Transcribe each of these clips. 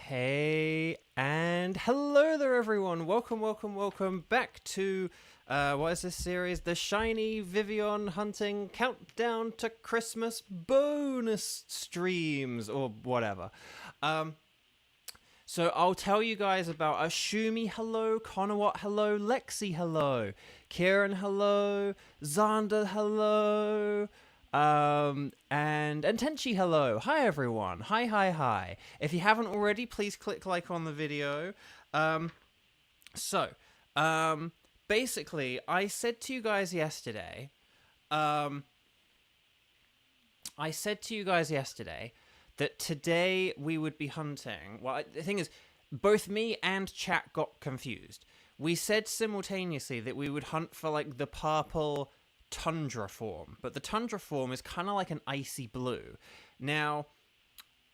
Hey, and hello there, everyone. Welcome back to, what is this series? The Shiny Vivillon Hunting Countdown to Christmas bonus streams, or whatever. So I'll tell you guys about Ashumi, hello, Konowat, hello, Lexi, hello, Kieran, hello, Xander, hello, and Tenchi, hello. Hi, everyone. Hi. If you haven't already, please click like on the video. Basically, I said to you guys yesterday, that today we would be hunting. Well, the thing is, both me and chat got confused. We said simultaneously that we would hunt for, like, the purple tundra form, but the tundra form is kind of like an icy blue. Now,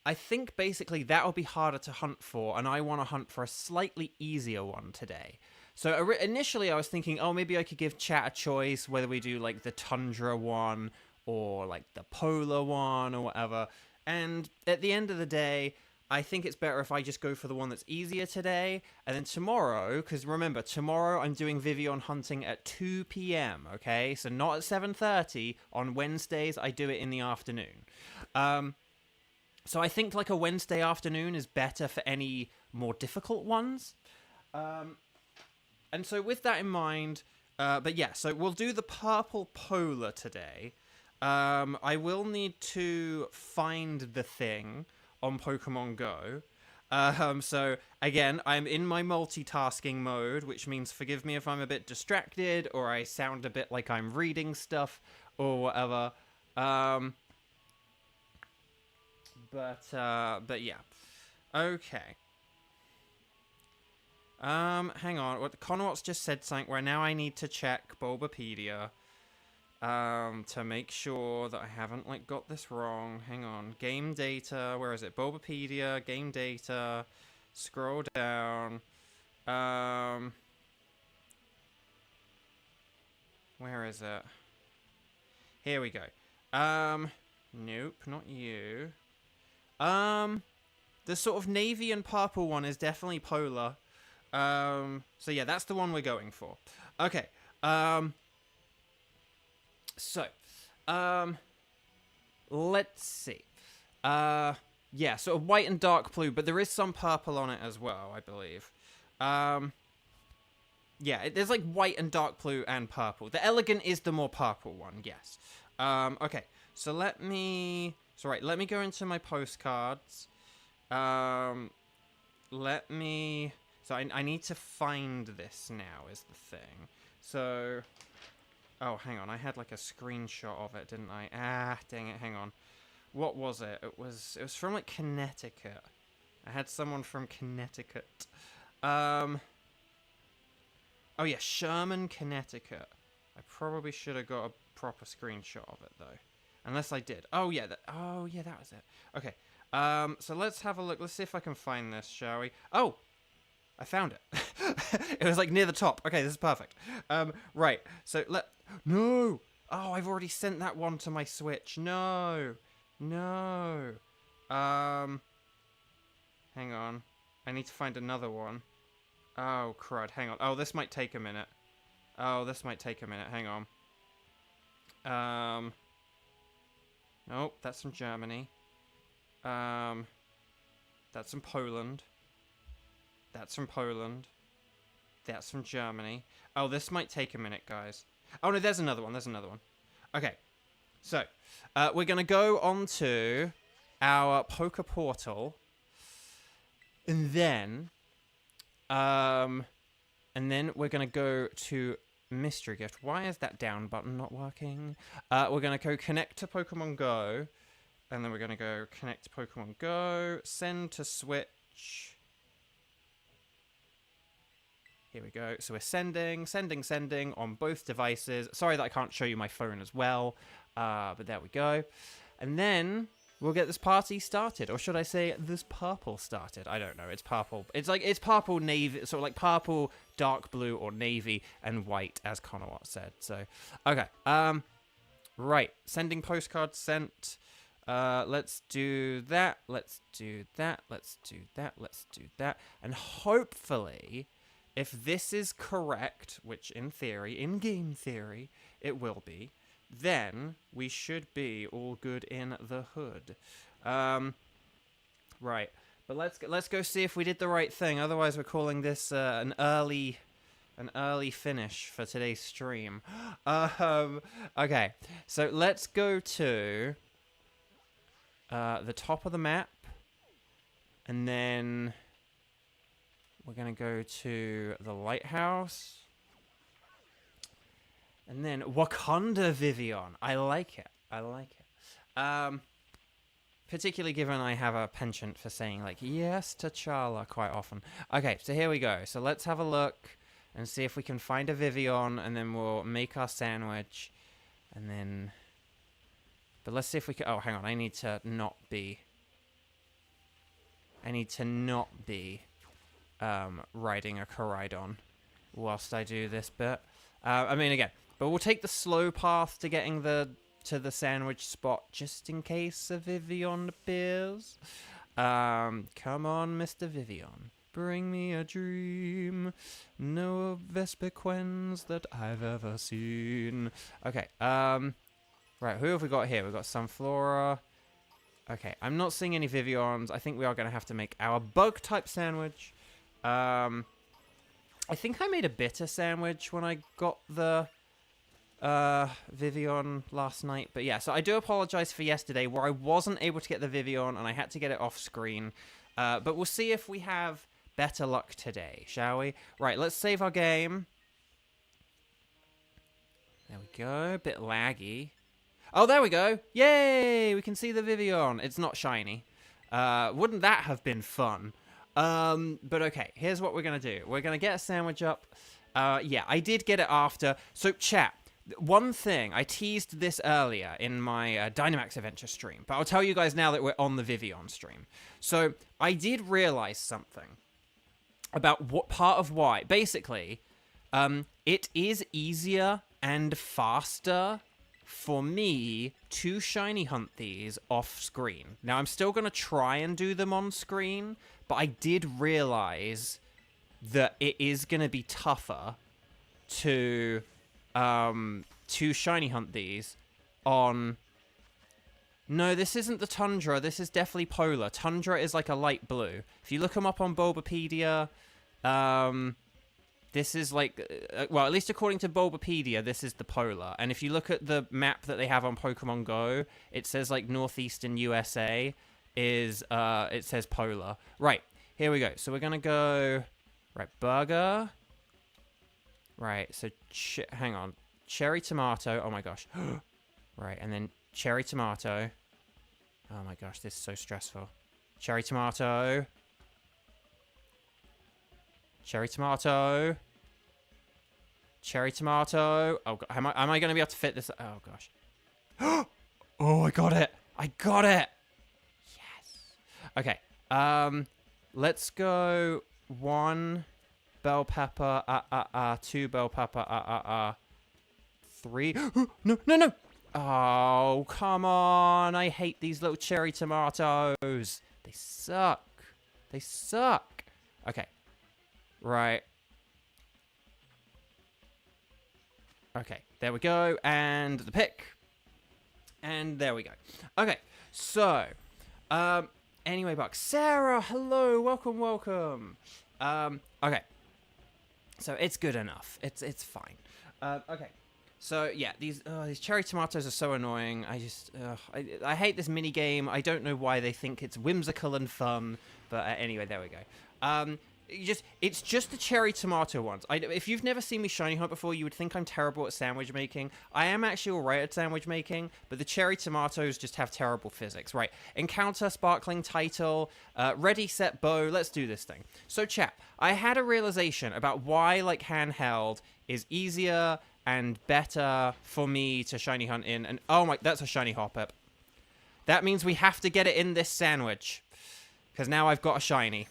I think basically that'll be harder to hunt for, and I want to hunt for a slightly easier one today. So initially I was thinking, oh, maybe I could give chat a choice, whether we do, like, the tundra one, or, like, the polar one, or whatever. And at the end of the day, I think it's better if I just go for the one that's easier today. And then tomorrow, because remember, tomorrow I'm doing Vivillon hunting at 2 p.m., okay? So not at 7:30. On Wednesdays, I do it in the afternoon. So I think, like, a Wednesday afternoon is better for any more difficult ones. And so with that in mind, but yeah, so we'll do the purple polar today. I will need to find the thing on Pokemon Go. So, again, I'm in my multitasking mode, which means forgive me if I'm a bit distracted, or I sound a bit like I'm reading stuff, or whatever. But yeah. Okay. Hang on. What Conwat's just said something where now I need to check Bulbapedia. To make sure that I haven't, like, got this wrong. Hang on. Game data. Where is it? Bulbapedia. Game data. Scroll down. Where is it? Here we go. Nope, not you. The sort of navy and purple one is definitely polar. So yeah, that's the one we're going for. Okay. So, let's see. Yeah, sort of white and dark blue, but there is some purple on it as well, I believe. Yeah, there's like white and dark blue and purple. The elegant is the more purple one, yes. Okay, so let me go into my postcards. So I need to find this now is the thing. So... Oh, hang on. I had, like, a screenshot of it, didn't I? Ah, dang it. Hang on. What was it? It was from, like, Connecticut. I had someone from Connecticut. Oh, yeah. Sherman, Connecticut. I probably should have got a proper screenshot of it, though. Unless I did. Oh, yeah. That was it. Okay. So let's have a look. Let's see if I can find this, shall we? Oh! I found it. It was, like, near the top. Okay, this is perfect. Right. So, No! Oh, I've already sent that one to my Switch. No! Hang on. I need to find another one. Oh, crud. Hang on. Oh, this might take a minute. Hang on. Nope, that's from Germany. That's from Poland. That's from Poland. That's from Germany. Oh, this might take a minute, guys. Oh, no, there's another one. Okay. So, we're going to go on to our Poke Portal. And then we're going to go to Mystery Gift. Why is that down button not working? We're going to go connect to Pokemon Go. And then we're going to go connect to Pokemon Go. Send to Switch. Here we go. So we're sending on both devices. Sorry that I can't show you my phone as well, but there we go. And then we'll get this party started, or should I say this purple started? I don't know. It's purple. It's purple navy, sort of like purple, dark blue, or navy and white, as Conowat said. So, okay. Right. Sending postcards sent. Let's do that. Let's do that. Let's do that. Let's do that. And hopefully, if this is correct, which in theory, in game theory, it will be, then we should be all good in the hood. Right. But let's go see if we did the right thing. Otherwise, we're calling this an early finish for today's stream. Okay. So let's go to the top of the map, and then we're gonna go to the lighthouse, and then Wakanda Vivillon. I like it. I like it. Particularly given I have a penchant for saying like yes to T'Challa quite often. Okay, so here we go. So let's have a look and see if we can find a Vivillon, and then we'll make our sandwich, and then. But let's see if we can... Oh, hang on. I need to not be riding a Coridon whilst I do this bit. I mean, again, but we'll take the slow path to getting to the sandwich spot just in case a Vivillon appears. Come on, Mr. Vivillon. Bring me a dream. No Vespiquens that I've ever seen. Okay, right, who have we got here? We've got Sunflora. Okay, I'm not seeing any Vivillons. I think we are going to have to make our bug-type sandwich. I think I made a bitter sandwich when I got the Vivillon last night. But yeah, so I do apologize for yesterday where I wasn't able to get the Vivillon and I had to get it off screen. But we'll see if we have better luck today, shall we? Right, let's save our game. There we go. A bit laggy. Oh, there we go. Yay! We can see the Vivillon. It's not shiny. Wouldn't that have been fun? But okay, here's what we're going to do. We're going to get a sandwich up. Yeah, I did get it after. So, chat, one thing, I teased this earlier in my Dynamax Adventure stream, but I'll tell you guys now that we're on the Vivillon stream. So, I did realize something about what part of why. Basically, it is easier and faster for me to shiny hunt these off screen. Now, I'm still going to try and do them on screen, but I did realize that it is going to be tougher to shiny hunt these on... No, this isn't the Tundra. This is definitely Polar. Tundra is like a light blue. If you look them up on Bulbapedia, this is like, well, at least according to Bulbapedia, this is the Polar. And if you look at the map that they have on Pokemon Go, it says like northeastern USA is, it says Polar. Right, here we go. So we're going to go, right, burger. Right, so, hang on. Cherry tomato, oh my gosh. Right, and then cherry tomato. Oh my gosh, this is so stressful. Cherry tomato. Cherry tomato. Cherry tomato. Oh, God. Am I going to be able to fit this? Oh, gosh. Oh, I got it. I got it. Yes. Okay. Let's go 1 bell pepper. 2 bell pepper. 3. No, no, no. Oh, come on. I hate these little cherry tomatoes. They suck. They suck. Okay. Right. Okay, there we go. And the pick. And there we go. Okay, so, anyway, Buck. Sarah, hello, welcome, welcome. Okay. So it's good enough. It's fine. Okay. So yeah, these cherry tomatoes are so annoying. I hate this mini game. I don't know why they think it's whimsical and fun, but anyway, there we go. It's just the cherry tomato ones. If you've never seen me shiny hunt before, you would think I'm terrible at sandwich making. I am actually alright at sandwich making, but the cherry tomatoes just have terrible physics. Right, encounter, sparkling title, ready, set, bow. Let's do this thing. So chat, I had a realization about why like handheld is easier and better for me to shiny hunt in. And oh my, that's a shiny Hoppip. That means we have to get it in this sandwich, because now I've got a shiny.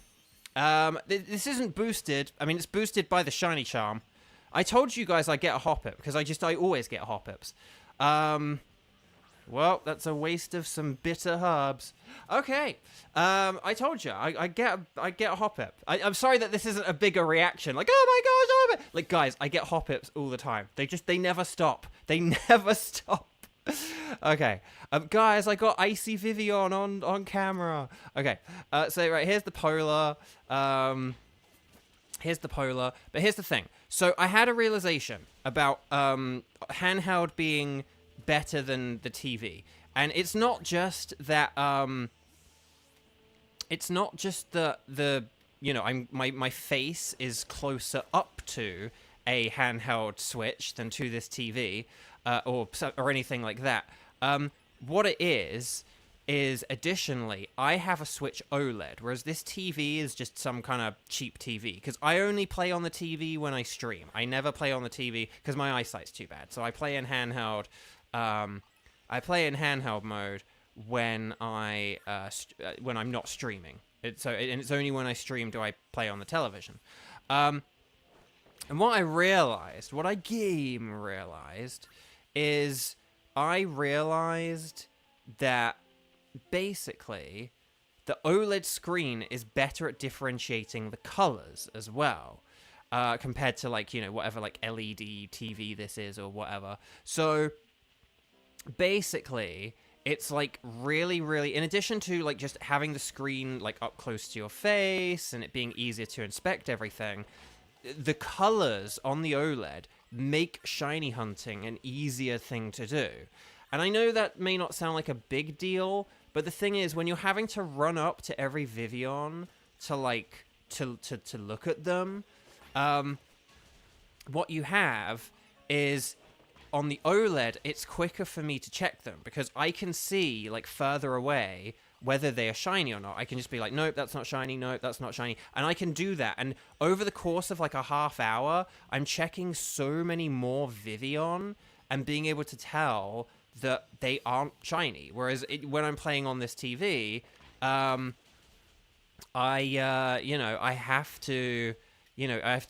This isn't boosted. I mean, it's boosted by the shiny charm. I told you guys I get a Hoppip, because I always get Hoppips. Well, that's a waste of some bitter herbs. Okay, I told you, I get a Hoppip. I'm sorry that this isn't a bigger reaction. Like, oh my gosh, oh my... Like, guys, I get Hoppips all the time. They never stop. They never stop. Okay, guys, I got Icy Vivillon on camera. Okay, so right, here's the polar. Here's the polar. But here's the thing. So I had a realization about handheld being better than the TV, and it's not just that it's not just the you know, my face is closer up to a handheld Switch than to this TV or anything like that. What it is additionally, I have a Switch OLED, whereas this TV is just some kind of cheap TV, because I only play on the TV when I stream. I never play on the TV because my eyesight's too bad. So I play in handheld. I play in handheld mode when when I'm not streaming. And it's only when I stream do I play on the television. And what I realized, what I realized, is I realized that basically the OLED screen is better at differentiating the colors as well, compared to, like, you know, whatever, like, LED TV this is or whatever. So basically it's like really, really, in addition to like just having the screen like up close to your face and it being easier to inspect everything, the colors on the OLED make shiny hunting an easier thing to do. And I know that may not sound like a big deal, but the thing is, when you're having to run up to every Vivillon to like to look at them, what you have is, on the OLED, it's quicker for me to check them because I can see, like, further away whether they are shiny or not. I can just be like, nope, that's not shiny, nope, that's not shiny. And I can do that. And over the course of, like, a half hour, I'm checking so many more Vivillon and being able to tell that they aren't shiny. Whereas when I'm playing on this TV, you know, I have to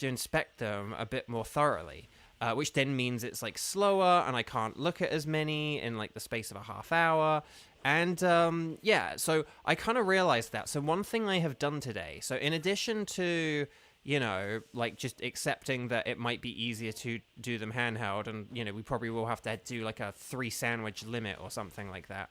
inspect them a bit more thoroughly. Which then means it's like slower and I can't look at as many in like the space of a half hour. And yeah, so I kind of realized that. So one thing I have done today, so in addition to, you know, like just accepting that it might be easier to do them handheld, and, you know, we probably will have to do like a 3 sandwich limit or something like that.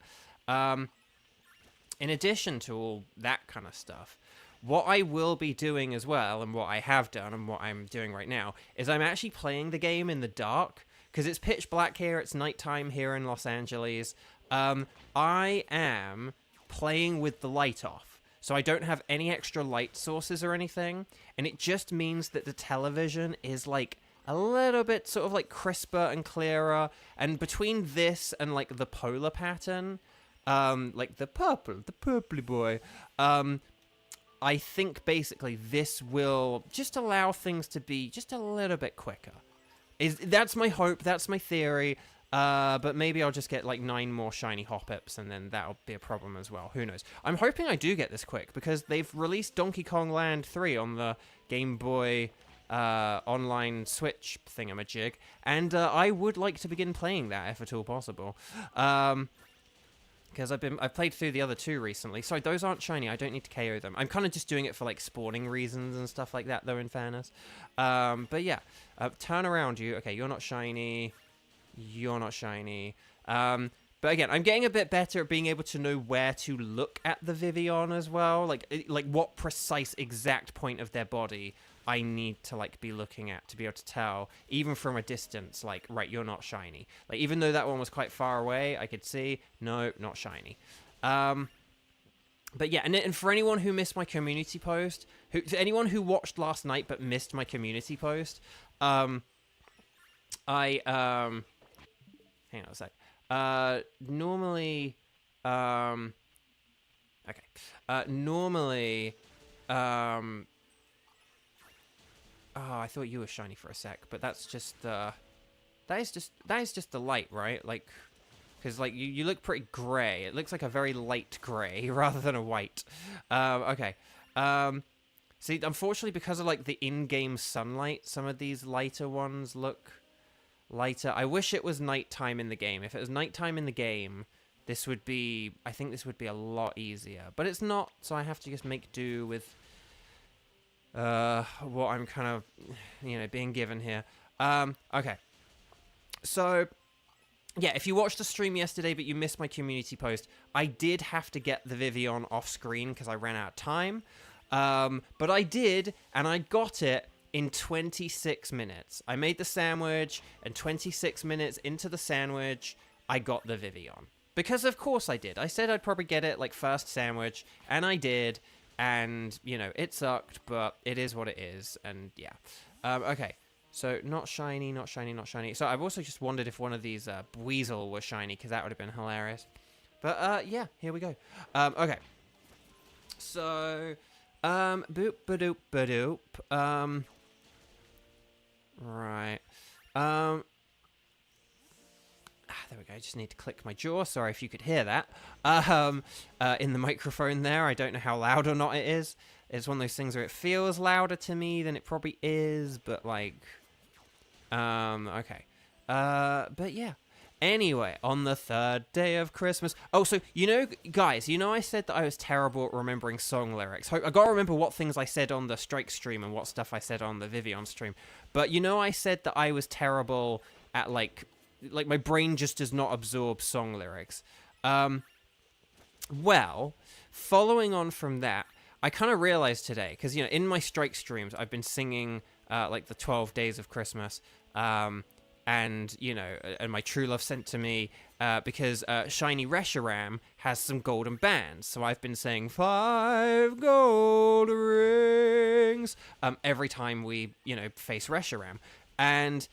In addition to all that kind of stuff, what I will be doing as well, and what I have done and what I'm doing right now, is I'm actually playing the game in the dark, because it's pitch black here, it's nighttime here in Los Angeles. I am playing with the light off, so I don't have any extra light sources or anything, and it just means that the television is like a little bit sort of like crisper and clearer, and between this and like the polar pattern, like the purpley boy, I think basically this will just allow things to be just a little bit quicker. That's my hope, that's my theory, but maybe I'll just get like 9 more shiny Hoppips and then that'll be a problem as well. Who knows? I'm hoping I do get this quick because they've released Donkey Kong Land 3 on the Game Boy online Switch thingamajig, and I would like to begin playing that if at all possible. Because I've played through the other 2 recently. Sorry, those aren't shiny. I don't need to KO them. I'm kind of just doing it for like spawning reasons and stuff like that, though, in fairness. But yeah, turn around you. Okay, you're not shiny. You're not shiny. But again, I'm getting a bit better at being able to know where to look at the Vivillon as well. Like what precise exact point of their body I need to like be looking at to be able to tell, even from a distance, like, right, you're not shiny. Like, even though that one was quite far away, I could see, no, not shiny. But yeah, and for anyone who missed my community post, anyone who watched last night but missed my community post, hang on a sec. Normally, oh, I thought you were shiny for a sec, but that's just that is just the light, right? Like, because like you look pretty grey. It looks like a very light grey rather than a white. Okay. See, unfortunately, because of like the in-game sunlight, some of these lighter ones look lighter. I wish it was nighttime in the game. If it was nighttime in the game, this would be, I think this would be a lot easier. But it's not, so I have to just make do with what I'm kind of, being given here. Okay. So, yeah, if you watched the stream yesterday but you missed my community post, I did have to get the Vivillon off screen because I ran out of time. But I did, and I got it in 26 minutes. I made the sandwich, and 26 minutes into the sandwich, I got the Vivillon. Because of course I did. I said I'd probably get it, like, first sandwich, and I did, and, it sucked, but it is what it is, and yeah. Okay, so not shiny, not shiny, not shiny. So I've also just wondered if one of these Weasel was shiny, because that would have been hilarious. But, yeah, here we go. Okay. So, boop, ba-doop, ba-doop. Right. There we go. I just need to click my jaw. Sorry if you could hear that. In the microphone there. I don't know how loud or not it is. It's one of those things where it feels louder to me than it probably is, but like, okay. But yeah. Anyway, on the third day of Christmas. Oh, so, guys, I said that I was terrible at remembering song lyrics. I gotta remember what things I said on the Strike stream and what stuff I said on the Vivillon stream. But, I said that I was terrible at, like my brain just does not absorb song lyrics. Well, following on from that, I kind of realized today, because, in my Strike streams, I've been singing, like, the 12 days of Christmas, and, and my true love sent to me, because Shiny Reshiram has some golden bands. So I've been saying 5 gold rings every time we, face Reshiram. And,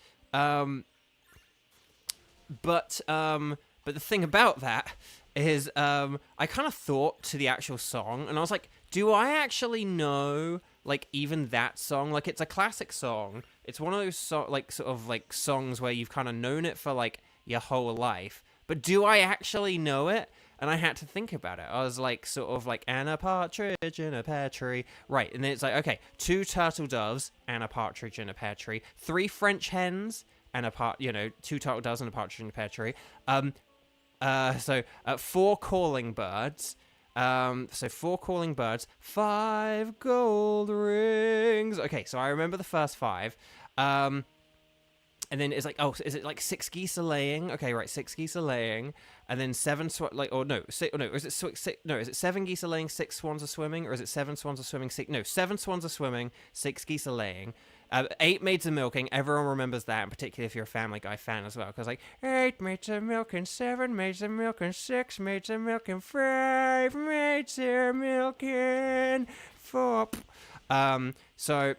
but the thing about that is I kind of thought to the actual song, and I was like, do I actually know, like, even that song? Like, it's a classic song. It's one of those, songs where you've kind of known it for, like, your whole life. But do I actually know it? And I had to think about it. I was like, sort of like, and a partridge in a pear tree. Right, and then it's like, okay, 2 turtle doves and a partridge in a pear tree. 3 French hens and 2 turtle doves and a partridge in a pear tree. 4 calling birds. 4 calling birds, 5 gold rings. Okay, so I remember the first 5. And then it's like, oh, is it like 6 geese are laying? Okay, right, 6 geese are laying, and then 7 is it 7 geese are laying, 6 swans are swimming, or is it 7 swans are swimming, 7 swans are swimming, 6 geese are laying. 8 maids are milking. Everyone remembers that, and particularly if you're a Family Guy fan as well, because like 8 maids are milking, 7 maids are milking, 6 maids are milking, 5 maids are milking, 4. So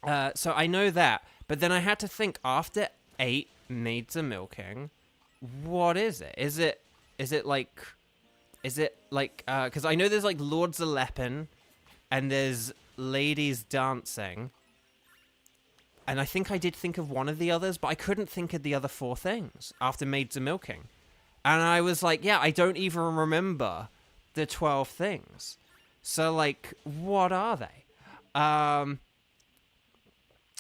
I know that, but then I had to think after 8 maids are milking, what is it? Is it like, because I know there's like Lords a Leppin, and there's ladies dancing. And I think I did think of one of the others, but I couldn't think of the other 4 things after maids are milking. And I was like, yeah, I don't even remember the 12 things. So, like, what are they?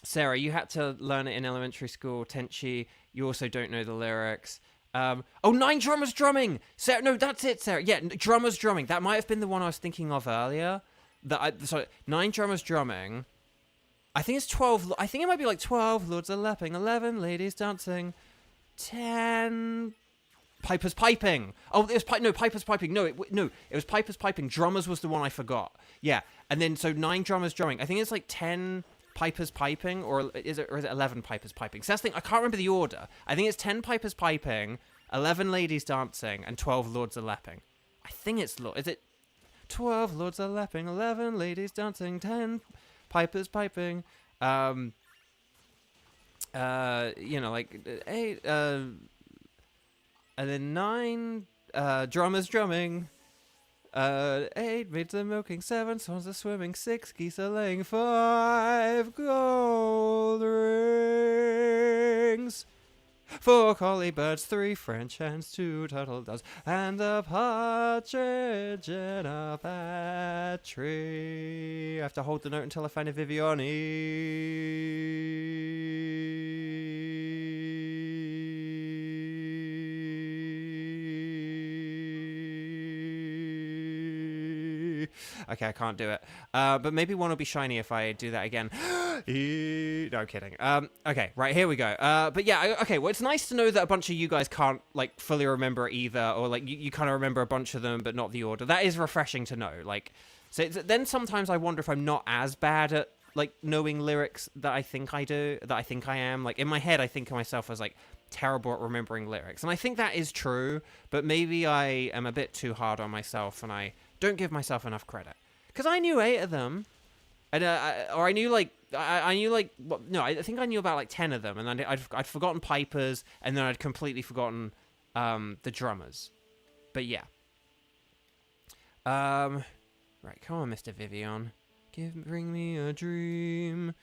Sarah, you had to learn it in elementary school. Tenchi, you also don't know the lyrics. 9 drummers drumming! Sarah, no, that's it, Sarah. Yeah, drummers drumming. That might have been the one I was thinking of earlier. 9 drummers drumming. I think it's 12. I think it might be like 12 lords a lapping, 11 ladies dancing, 10 pipers piping. Oh, it was pipers piping. No, it was pipers piping. Drummers was the one I forgot. Yeah, and then so 9 drummers drumming. I think it's like 10 pipers piping, or is it 11 pipers piping? So that's the thing. I can't remember the order. I think it's 10 pipers piping, 11 ladies dancing, and 12 lords a lapping. I think it's Is it 12 lords a lapping, 11 ladies dancing, 10 pipers piping, like 8, and then 9 drummers drumming, 8 maids are milking, 7 swans are swimming, 6 geese are laying, 5 gold rings, 4 collie birds, 3 French hens, 2 turtle doves, and a partridge in a pear tree. I have to hold the note until I find a Vivillon. Okay, I can't do it. But maybe one will be shiny if I do that again. No, kidding. Okay, right, here we go. But yeah, okay, well, it's nice to know that a bunch of you guys can't, like, fully remember either, or, like, you kind of remember a bunch of them, but not the order. That is refreshing to know. Like, so then sometimes I wonder if I'm not as bad at, like, knowing lyrics that I think I am. Like, in my head, I think of myself as, like, terrible at remembering lyrics. And I think that is true, but maybe I am a bit too hard on myself, and I don't give myself enough credit. Because I knew 8 of them. And, I knew, like, I knew, like, I think I knew about, like, 10 of them, and then I'd forgotten Piper's, and then I'd completely forgotten, the drummers. But, yeah. Right, come on, Mr. Vivillon. Bring me a dream.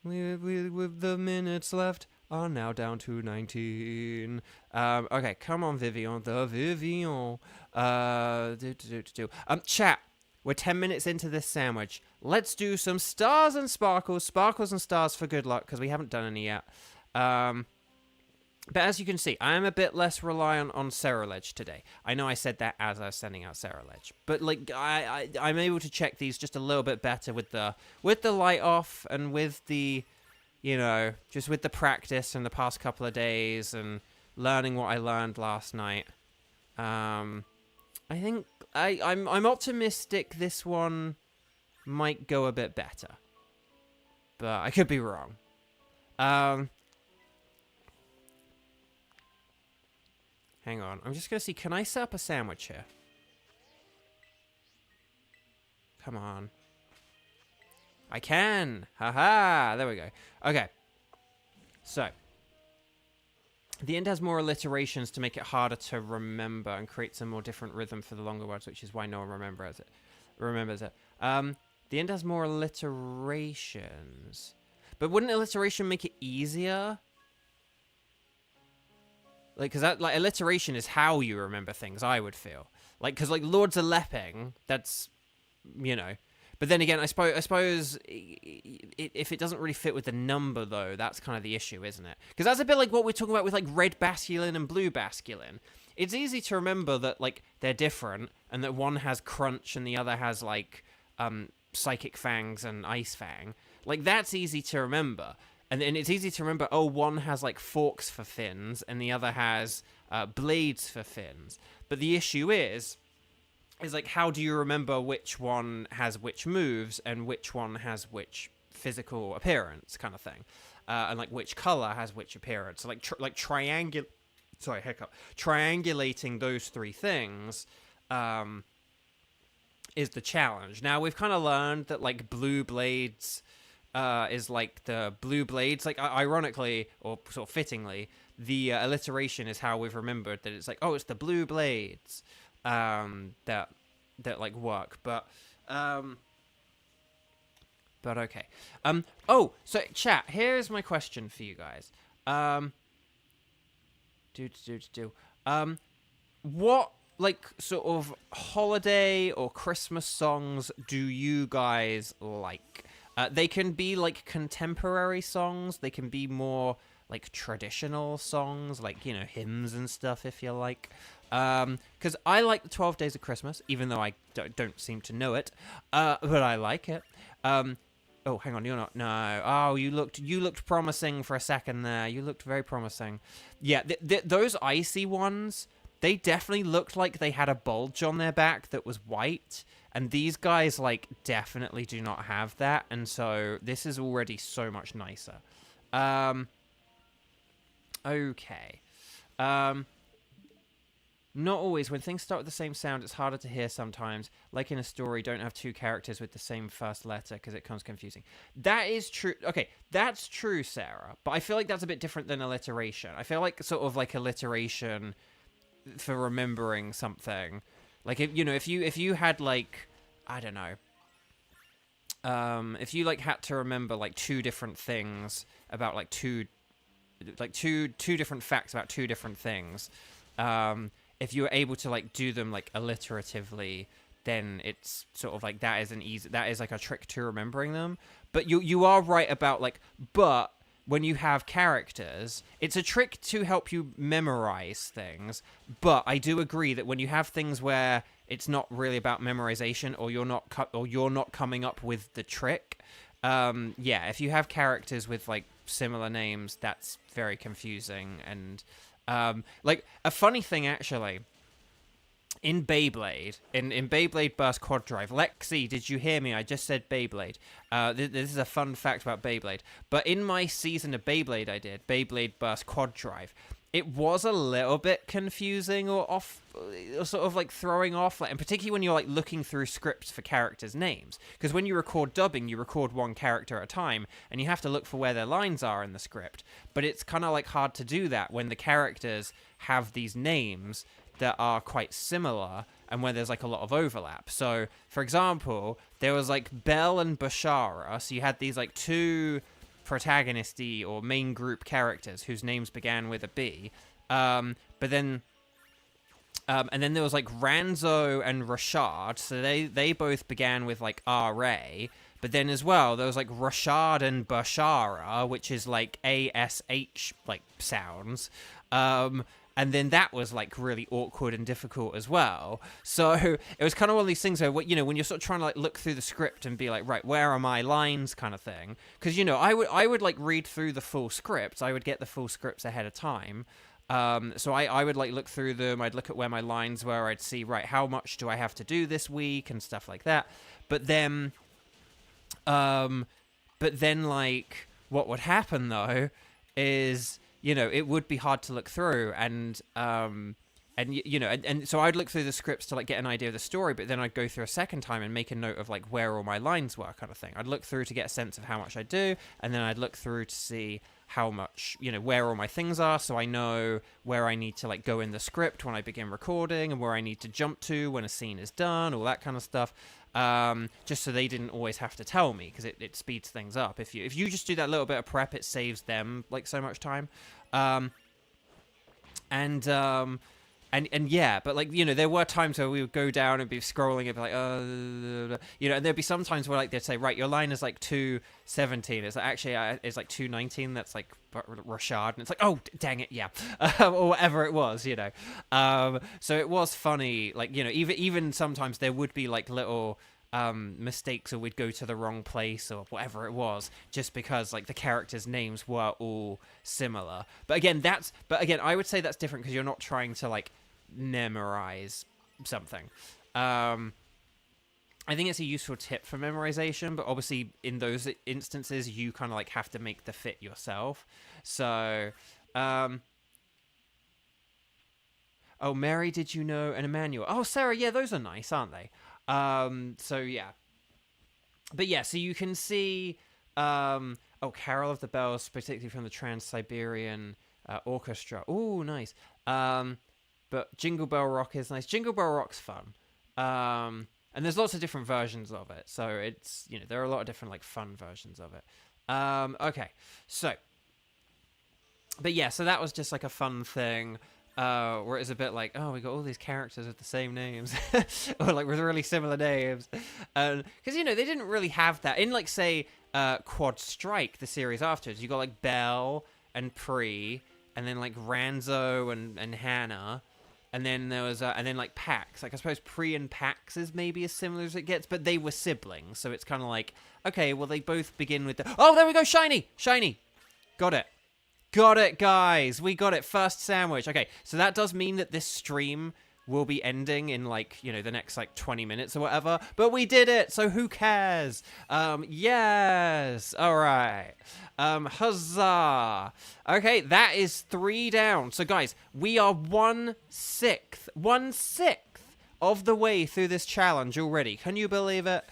With the minutes left are now down to 19. Okay, come on, Vivillon. The Vivillon. Chat. We're 10 minutes into this sandwich. Let's do some stars and sparkles. Sparkles and stars for good luck, because we haven't done any yet. But as you can see, I am a bit less reliant on Cerulege today. I know I said that as I was sending out Cerulege. But, like, I'm able to check these just a little bit better with the light off, and with the, you know, just with the practice in the past couple of days, and learning what I learned last night. I think I'm optimistic this one might go a bit better. But I could be wrong. Hang on. I'm just going to see. Can I set up a sandwich here? Come on. I can. Haha. There we go. Okay. So. The end has more alliterations to make it harder to remember and create some more different rhythm for the longer words, which is why no one remembers it. The end has more alliterations. But wouldn't alliteration make it easier? Like, because that, like, alliteration is how you remember things, I would feel. Like, because, like, Lords of Lepping, that's, you know. But then again, I suppose if it doesn't really fit with the number, though, that's kind of the issue, isn't it? Because that's a bit like what we're talking about with, like, red basculin and blue basculin. It's easy to remember that, like, they're different, and that one has crunch and the other has, like, psychic fangs and ice fang. Like, that's easy to remember. And it's easy to remember, oh, one has, like, forks for fins, and the other has blades for fins. But the issue is, like, how do you remember which one has which moves, and which one has which physical appearance, kind of thing? And, like, which color has which appearance? So, like, triangulating those three things is the challenge. Now, we've kind of learned that, like, blue blades... is like the blue blades, like, ironically, or sort of fittingly, the alliteration is how we've remembered that it's like, oh, it's the blue blades that like work, but okay. Oh, so chat, here's my question for you guys. What, like, sort of holiday or Christmas songs do you guys like? They can be, like, contemporary songs. They can be more, like, traditional songs, like, you know, hymns and stuff, if you like. Because I like the 12 Days of Christmas, even though I don't seem to know it. But I like it. Oh, hang on, you're not... No. Oh, you looked promising for a second there. You looked very promising. Yeah, those icy ones, they definitely looked like they had a bulge on their back that was white. And these guys, like, definitely do not have that. And so this is already so much nicer. Okay. Not always. When things start with the same sound, it's harder to hear sometimes. Like in a story, don't have two characters with the same first letter because it becomes confusing. That is true. Okay, that's true, Sarah. But I feel like that's a bit different than alliteration. I feel like sort of like alliteration for remembering something... Like, if you had, like, I don't know, if you, like, had to remember, like, two different things about, like, two different facts about two different things, if you were able to, like, do them, like, alliteratively, then it's sort of, like, that is, like, a trick to remembering them. But you are right about, like, but... when you have characters, it's a trick to help you memorize things, but I do agree that when you have things where it's not really about memorization, or you're not coming up with the trick. Yeah, if you have characters with like similar names, that's very confusing. And like a funny thing actually, in Beyblade, in Beyblade Burst Quad Drive, Lexi, did you hear me? I just said Beyblade. This is a fun fact about Beyblade. But in my season of Beyblade I did, Beyblade Burst Quad Drive, it was a little bit confusing or off, or sort of like throwing off, like, and particularly when you're like looking through scripts for characters' names. Because when you record dubbing, you record one character at a time, and you have to look for where their lines are in the script. But it's kind of like hard to do that when the characters have these names that are quite similar and where there's like a lot of overlap. So, for example, there was like Belle and Bashara, so you had these like two protagonisty or main group characters whose names began with a B, but then and then there was like Ranzo and Rashad, so they both began with like RA, but then as well there was like Rashad and Bashara, which is like ASH like sounds, and then that was like really awkward and difficult as well. So it was kind of one of these things where, you know, when you're sort of trying to like look through the script and be like, right, where are my lines, kind of thing. Because, you know, I would like read through the full script. I would get the full scripts ahead of time. So I would like look through them. I'd look at where my lines were. I'd see, right, how much do I have to do this week and stuff like that. But then like what would happen though is, you know, it would be hard to look through, and you know, and so I'd look through the scripts to like get an idea of the story, but then I'd go through a second time and make a note of like where all my lines were, kind of thing. I'd look through to get a sense of how much I do, and then I'd look through to see how much, you know, where all my things are, so I know where I need to like go in the script when I begin recording, and where I need to jump to when a scene is done, all that kind of stuff. Just so they didn't always have to tell me, because it speeds things up. If you just do that little bit of prep, it saves them like so much time. And yeah, but like, you know, there were times where we would go down and be scrolling and be like, you know, and there'd be some times where like they'd say, right, your line is like 217. It's like, actually, it's like 219. That's like Rashad, and it's like, oh, dang it, yeah, or whatever it was, you know. So it was funny, like, you know, even sometimes there would be like little mistakes, or we'd go to the wrong place or whatever it was, just because like the characters' names were all similar. But again, I would say that's different because you're not trying to like memorize something. I think it's a useful tip for memorization, but obviously in those instances you kind of like have to make the fit yourself. So oh, Mary, did you know, and Emmanuel. Oh, Sarah, yeah, those are nice, aren't they? So yeah, but yeah, so you can see, oh, Carol of the Bells, particularly from the Trans-Siberian Orchestra. Oh, nice. But Jingle Bell Rock is nice. Jingle Bell Rock's fun. And there's lots of different versions of it. So it's, you know, there are a lot of different like fun versions of it. Okay, so, but yeah, so that was just like a fun thing. Where it's a bit like, oh, we got all these characters with the same names, or like with really similar names, because, you know, they didn't really have that in like, say, Quad Strike, the series afterwards. You got like Belle and Pri, and then like Ranzo and Hannah, and then there was and then like Pax. Like, I suppose Pri and Pax is maybe as similar as it gets, but they were siblings, so it's kind of like, okay, well, they both begin with the, oh, there we go, shiny, got it. Got it, guys. We got it. First sandwich. Okay, so that does mean that this stream will be ending in, like, you know, the next, like, 20 minutes or whatever. But we did it, so who cares? Yes. All right. Huzzah. Okay, that is 3 down. So, guys, we are 1/6 of the way through this challenge already. Can you believe it?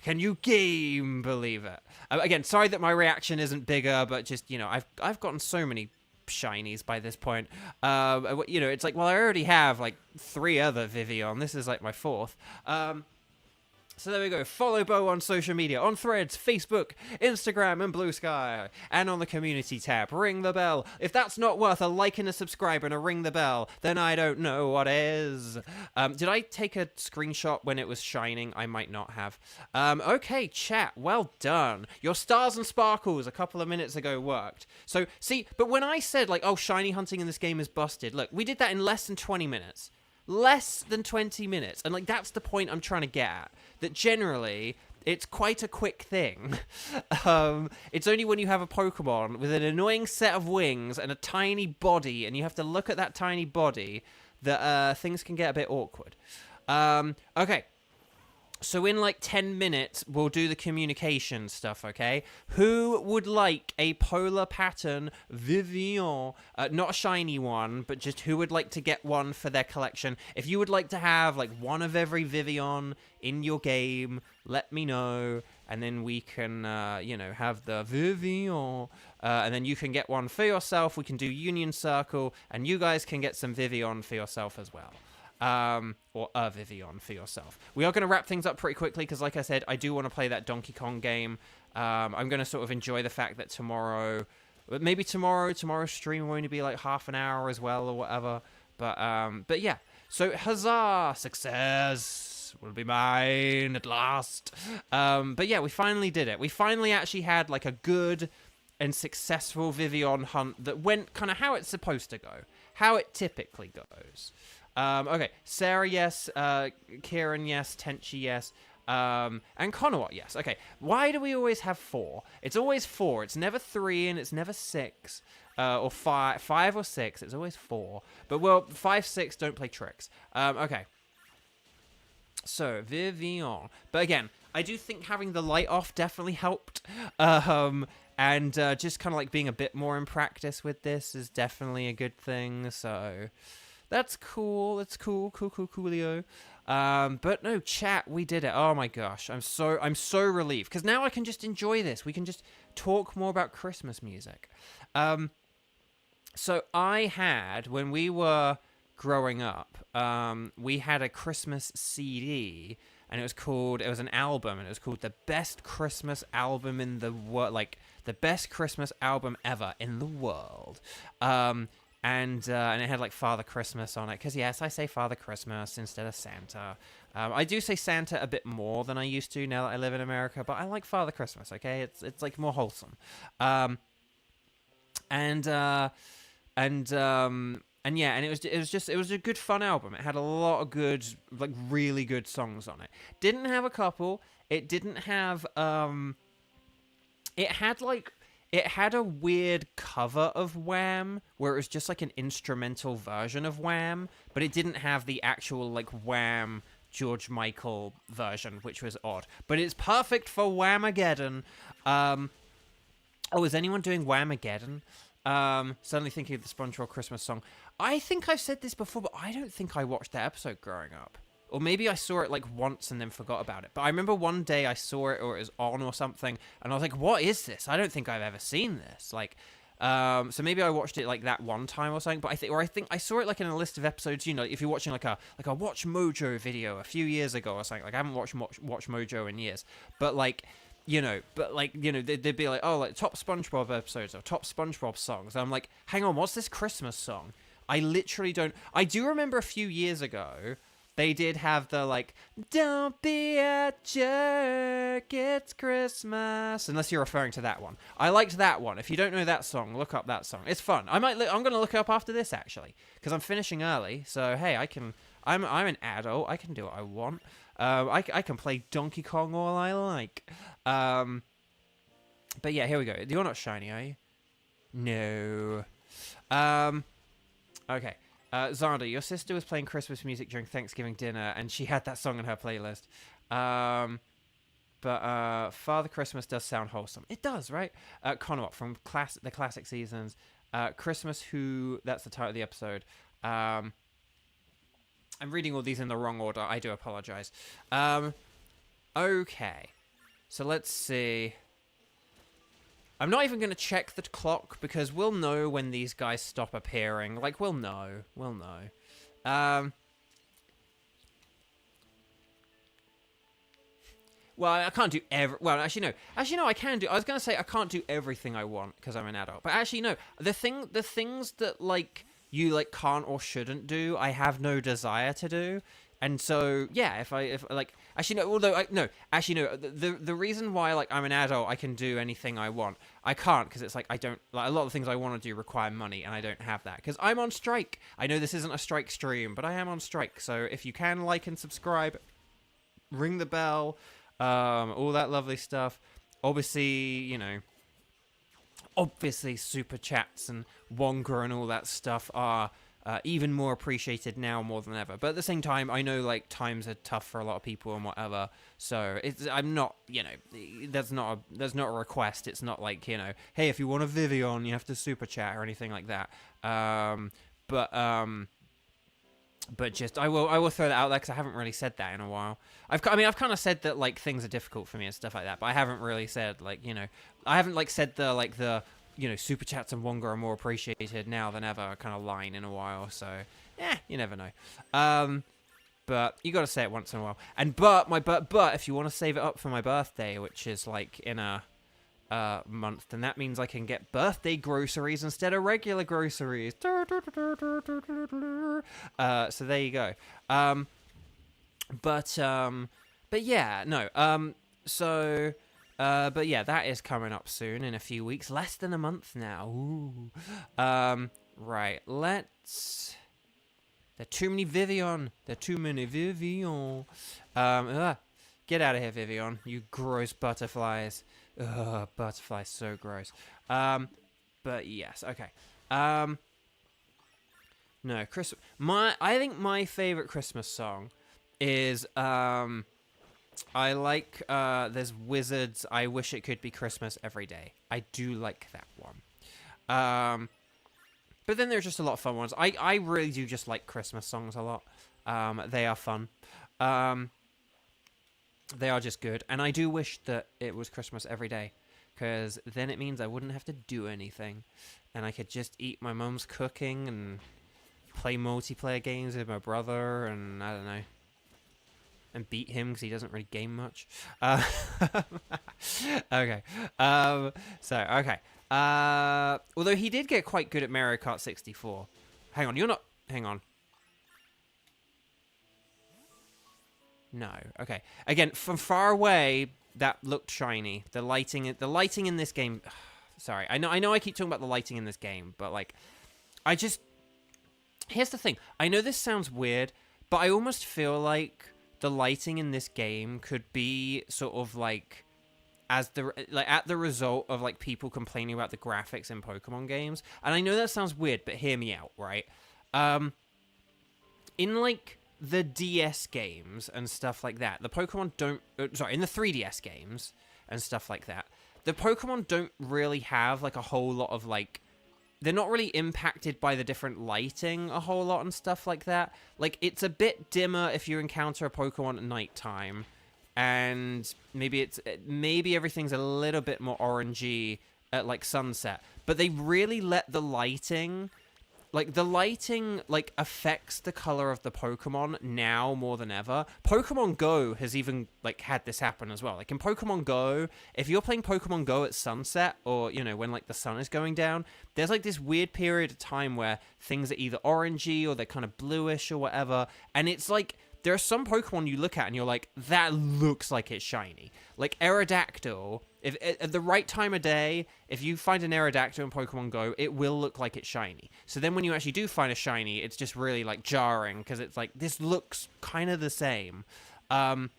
Can you game believe it? Again, sorry that my reaction isn't bigger, but just, you know, I've gotten so many shinies by this point. You know, it's like, well, I already have like 3 other Vivillon. This is like my 4th. So there we go. Follow Beau on social media, on Threads, Facebook, Instagram, and Blue Sky. And on the community tab, ring the bell. If that's not worth a like and a subscribe and a ring the bell, then I don't know what is. Did I take a screenshot when it was shining? I might not have. Okay, chat, well done. Your stars and sparkles a couple of minutes ago worked. So, see, but when I said, like, oh, shiny hunting in this game is busted, look, we did that in less than 20 minutes. less than 20 minutes. And, like, that's the point I'm trying to get at. That generally, it's quite a quick thing. It's only when you have a Pokemon with an annoying set of wings and a tiny body, and you have to look at that tiny body, that things can get a bit awkward. Okay. So in like 10 minutes, we'll do the communication stuff, okay? Who would like a polar pattern Vivillon? Not a shiny one, but just who would like to get one for their collection? If you would like to have like one of every Vivillon in your game, let me know. And then we can, have the Vivillon. And then you can get one for yourself. We can do Union Circle. And you guys can get some Vivillon for yourself as well. Or a Vivillon for yourself. We are going to wrap things up pretty quickly because, like I said, I do want to play that Donkey Kong game. I'm going to sort of enjoy the fact that tomorrow's stream will only be like half an hour as well or whatever. But yeah. So huzzah, success will be mine at last. But yeah, we finally did it. We finally actually had like a good and successful Vivillon hunt that went kind of how it's supposed to go, how it typically goes. Okay, Sarah, yes. Kieran, yes. Tenchi, yes. And Conowat, yes. Okay, why do we always have 4? It's always 4. It's never 3 and it's never 6. Or 5 or 6. It's always 4. But, well, 5, 6 don't play tricks. Okay. So, Vivillon. But again, I do think having the light off definitely helped. And just kind of like being a bit more in practice with this is definitely a good thing. So... that's cool. That's cool. Coolio. But no, chat, we did it. Oh my gosh, I'm so relieved because now I can just enjoy this. We can just talk more about Christmas music. So I had, when we were growing up, we had a Christmas CD, and it was an album, and it was called the Best Christmas Album in the World, like the best Christmas album ever in the world. And it had, like, Father Christmas on it. Because, yes, I say Father Christmas instead of Santa. I do say Santa a bit more than I used to now that I live in America. But I like Father Christmas, okay? It's like, more wholesome. And yeah, and it was a good, fun album. It had a lot of good, like, really good songs on it. Didn't have a couple. It didn't have, it had a weird cover of Wham, where it was just like an instrumental version of Wham, but it didn't have the actual like Wham George Michael version, which was odd. But it's perfect for Whamageddon. Is anyone doing Whamageddon? Suddenly thinking of the SpongeBob Christmas song. I think I've said this before, but I don't think I watched that episode growing up. Or maybe I saw it like once and then forgot about it. But I remember one day I saw it or it was on or something. And I was like, what is this? I don't think I've ever seen this. Like, so maybe I watched it like that one time or something. But I think I saw it like in a list of episodes, you know, if you're watching like a Watch Mojo video a few years ago or something. Like I haven't watched Watch Mojo in years. But they'd be like, oh, like top SpongeBob episodes or top SpongeBob songs. And I'm like, hang on, what's this Christmas song? I literally don't. I do remember a few years ago, they did have the, like, don't be a jerk, it's Christmas. Unless you're referring to that one. I liked that one. If you don't know that song, look up that song. It's fun. I'm going to look it up after this, actually. Because I'm finishing early. So, hey, I'm an adult. I can do what I want. I can play Donkey Kong all I like. But yeah, here we go. You're not shiny, are you? No. Okay. Xander, your sister was playing Christmas music during Thanksgiving dinner, and she had that song on her playlist. But Father Christmas does sound wholesome. It does, right? Conowat from the classic seasons. Christmas Who, that's the title of the episode. I'm reading all these in the wrong order. I do apologize. Okay. So let's see. I'm not even going to check the clock because we'll know when these guys stop appearing. Like, we'll know. We'll know. Well, I can't do well, actually, no. Actually, no, I can do... I was going to say I can't do everything I want because I'm an adult. But actually, no. The things that, like, you, like, can't or shouldn't do, I have no desire to do. And so yeah, if like actually no, although no, actually no, the reason why like I'm an adult, I can do anything I want. I can't because it's like I don't like a lot of the things I want to do require money, and I don't have that because I'm on strike. I know this isn't a strike stream, but I am on strike. So if you can like and subscribe, ring the bell, all that lovely stuff. Obviously, you know, obviously super chats and Wonga and all that stuff are even more appreciated now more than ever. But at the same time, I know like times are tough for a lot of people and whatever. So I'm not, you know, there's not a request. It's not like, you know, hey, if you want a Vivillon, you have to super chat or anything like that. But just I will throw that out there because I haven't really said that in a while. I've kind of said that like things are difficult for me and stuff like that, but I haven't really said like, you know, I haven't like said the you know, super chats and Wonga are more appreciated now than ever kind of line in a while. So yeah, you never know. But you got to say it once in a while. And but if you want to save it up for my birthday, which is like in a month, then that means I can get birthday groceries instead of regular groceries. So there you go. But yeah, no. But yeah, that is coming up soon in a few weeks, less than a month now. Ooh. Right, let's. There are too many Vivillon. There are too many Vivillon. Get out of here, Vivillon. You gross butterflies. Ugh, butterflies, so gross. But yes, okay. No, Christmas. I think my favorite Christmas song is I like there's Wizards. I wish it could be Christmas every day. I do like that one. But then there's just a lot of fun ones. I really do just like Christmas songs a lot. They are fun. They are just good. And I do wish that it was Christmas every day. Because then it means I wouldn't have to do anything. And I could just eat my mum's cooking and play multiplayer games with my brother. And I don't know. And beat him because he doesn't really game much. Okay. Okay. Although he did get quite good at Mario Kart 64. Hang on, you're not... Hang on. No. Okay. Again, from far away, that looked shiny. The lighting in this game... Sorry. I know I keep talking about the lighting in this game, but, like... I just... Here's the thing. I know this sounds weird, but I almost feel like the lighting in this game could be sort of, like... at the result of like people complaining about the graphics in Pokemon games. And I know that sounds weird, but hear me out, right? In like the DS games and stuff like that, the Pokemon don't in the 3DS games and stuff like that, the Pokemon don't really have like a whole lot of like, they're not really impacted by the different lighting a whole lot and stuff like that. Like it's a bit dimmer if you encounter a Pokemon at nighttime. And maybe everything's a little bit more orangey at like sunset, but they really let the lighting affects the color of the Pokemon now more than ever. Pokemon Go has even like had this happen as well. Like in Pokemon Go, if you're playing Pokemon Go at sunset or, you know, when like the sun is going down, there's like this weird period of time where things are either orangey or they're kind of bluish or whatever, and it's like there are some Pokemon you look at and you're like, that looks like it's shiny. Like Aerodactyl, if at the right time of day, if you find an Aerodactyl in Pokemon Go, it will look like it's shiny. So then when you actually do find a shiny, it's just really like jarring because it's like, this looks kind of the same. I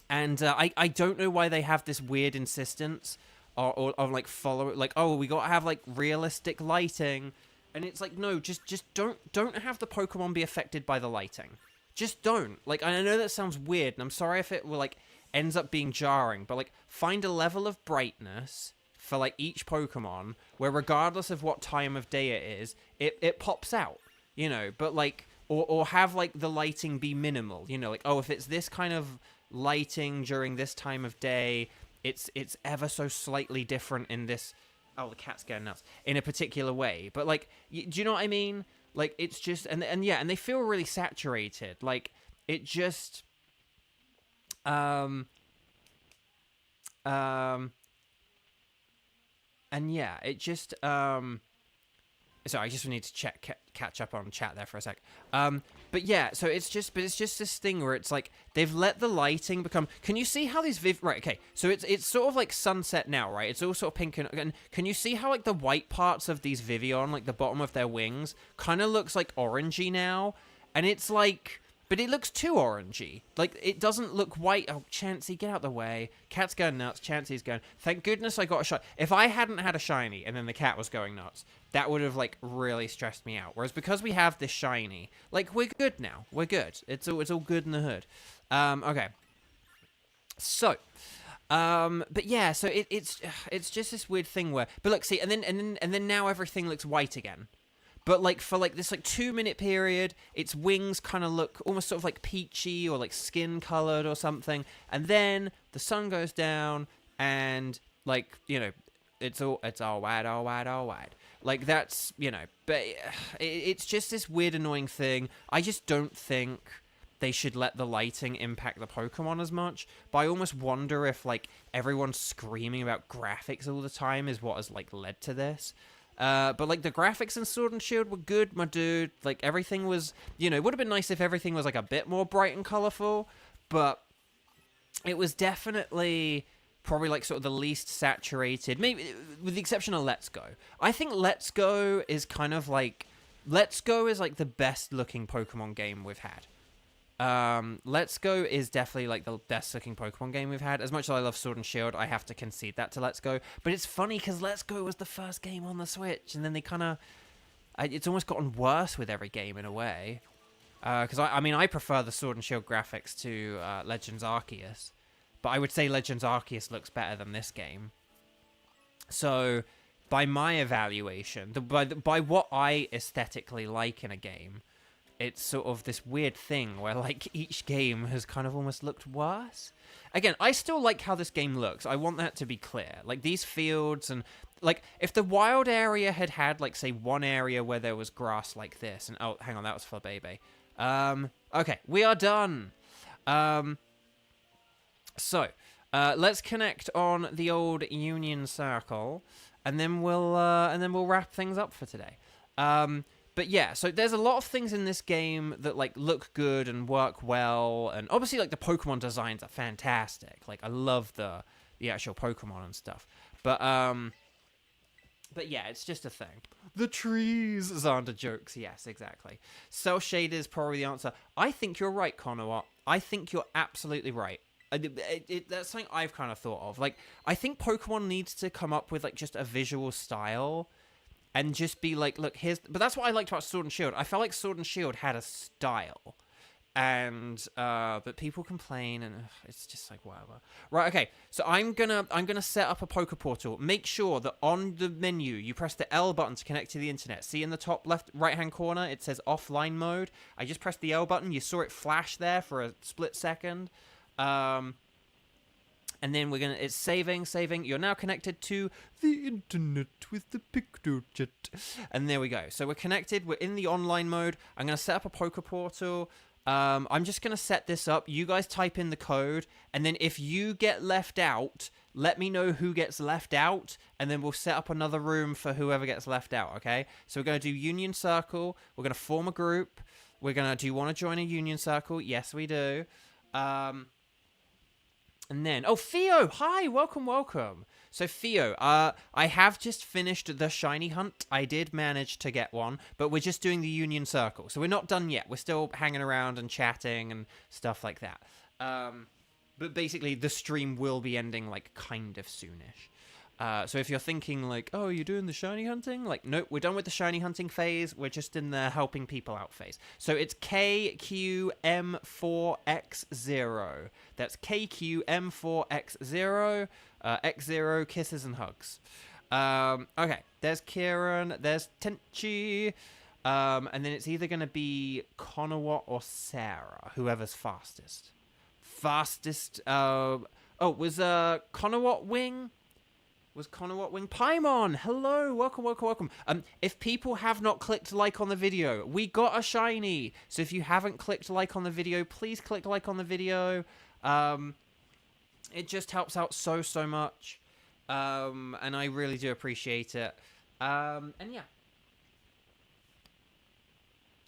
don't know why they have this weird insistence or like follow it, like, oh, we got to have like realistic lighting. And it's like, no, just don't have the Pokemon be affected by the lighting. Just don't. Like, I know that sounds weird, and I'm sorry if it will, like, ends up being jarring, but, like, find a level of brightness for, like, each Pokemon where regardless of what time of day it is, it pops out, you know, but, like, or have, like, the lighting be minimal, you know, like, oh, if it's this kind of lighting during this time of day, it's ever so slightly different in this... Oh, the cat's going nuts. In a particular way. But, like, do you know what I mean? Like, it's just... And they feel really saturated. Like, it just... And, yeah, it just... Sorry, I just need to catch up on chat there for a sec. But yeah, so it's just this thing where it's like they've let the lighting become. Can you see how these right? Okay, so it's sort of like sunset now, right? It's all sort of pink and can you see how like the white parts of these Vivillon, like the bottom of their wings, kind of looks like orangey now, and it's like. But it looks too orangey. Like, it doesn't look white. Oh, Chansey, get out the way. Cat's going nuts. Chansey's going. Thank goodness I got a shiny. If I hadn't had a shiny and then the cat was going nuts, that would have, like, really stressed me out. Whereas because we have this shiny, like, we're good now. We're good. It's all good in the hood. Okay. So, but yeah, so it's just this weird thing where, but look, see, and then now everything looks white again. But, like, for, like, this, like, 2-minute period, its wings kind of look almost sort of, like, peachy or, like, skin-colored or something. And then the sun goes down and, like, you know, it's all white. Like, that's, you know, but it's just this weird, annoying thing. I just don't think they should let the lighting impact the Pokemon as much. But I almost wonder if, like, everyone screaming about graphics all the time is what has, like, led to this. But, like, the graphics in Sword and Shield were good, my dude. Like, everything was, you know, it would have been nice if everything was, like, a bit more bright and colorful. But it was definitely probably, like, sort of the least saturated. Maybe, with the exception of Let's Go. I think Let's Go is kind of, like, Let's Go is, like, the best-looking Pokemon game we've had. Let's Go is definitely, like, the best-looking Pokemon game we've had. As much as I love Sword and Shield, I have to concede that to Let's Go. But it's funny, because Let's Go was the first game on the Switch, and then they kind of... It's almost gotten worse with every game, in a way. Because, I mean, I prefer the Sword and Shield graphics to Legends Arceus. But I would say Legends Arceus looks better than this game. So, by my evaluation, by what I aesthetically like in a game... It's sort of this weird thing where, like, each game has kind of almost looked worse. Again, I still like how this game looks. I want that to be clear. Like, these fields and... Like, if the wild area had, like, say, one area where there was grass like this... And, oh, hang on, that was for Bebe. Okay, we are done. So, let's connect on the old Union Circle. And then we'll wrap things up for today. But yeah, so there's a lot of things in this game that, like, look good and work well. And obviously, like, the Pokemon designs are fantastic. Like, I love the actual Pokemon and stuff. But yeah, it's just a thing. The trees, Xander jokes. Yes, exactly. Cell shade is probably the answer. I think you're right, Conowat. I think you're absolutely right. That's something I've kind of thought of. Like, I think Pokemon needs to come up with, like, just a visual style. And just be like, look, here's... But that's what I liked about Sword and Shield. I felt like Sword and Shield had a style. And, but people complain, and it's just like, whatever. Right, okay. So I'm gonna set up a Poke Portal. Make sure that on the menu, you press the L button to connect to the internet. See in the top left, right-hand corner, it says offline mode. I just pressed the L button. You saw it flash there for a split second. And then it's saving. You're now connected to the internet with the PictoJet. And there we go. So we're connected. We're in the online mode. I'm going to set up a Poke Portal. I'm just going to set this up. You guys type in the code. And then if you get left out, let me know who gets left out. And then we'll set up another room for whoever gets left out, okay? So we're going to do Union Circle. We're going to form a group. Do you want to join a Union Circle? Yes, we do. And then, oh, Theo, hi, welcome. So, Theo, I have just finished the shiny hunt. I did manage to get one, but we're just doing the Union Circle. So we're not done yet. We're still hanging around and chatting and stuff like that. But basically, the stream will be ending, like, kind of soonish. So if you're thinking, like, oh, you're doing the shiny hunting? Like, nope, we're done with the shiny hunting phase. We're just in the helping people out phase. So it's KQM4X0. That's KQM4X0. X0, kisses and hugs. Okay, there's Kieran. There's Tenchi. And then it's either going to be Conowat or Sarah, whoever's fastest. Was Conowat Wing? Was Conowat Wing? Paimon! Hello! Welcome. If people have not clicked like on the video, we got a shiny! So if you haven't clicked like on the video, please click like on the video. It just helps out so much. And I really do appreciate it. And yeah.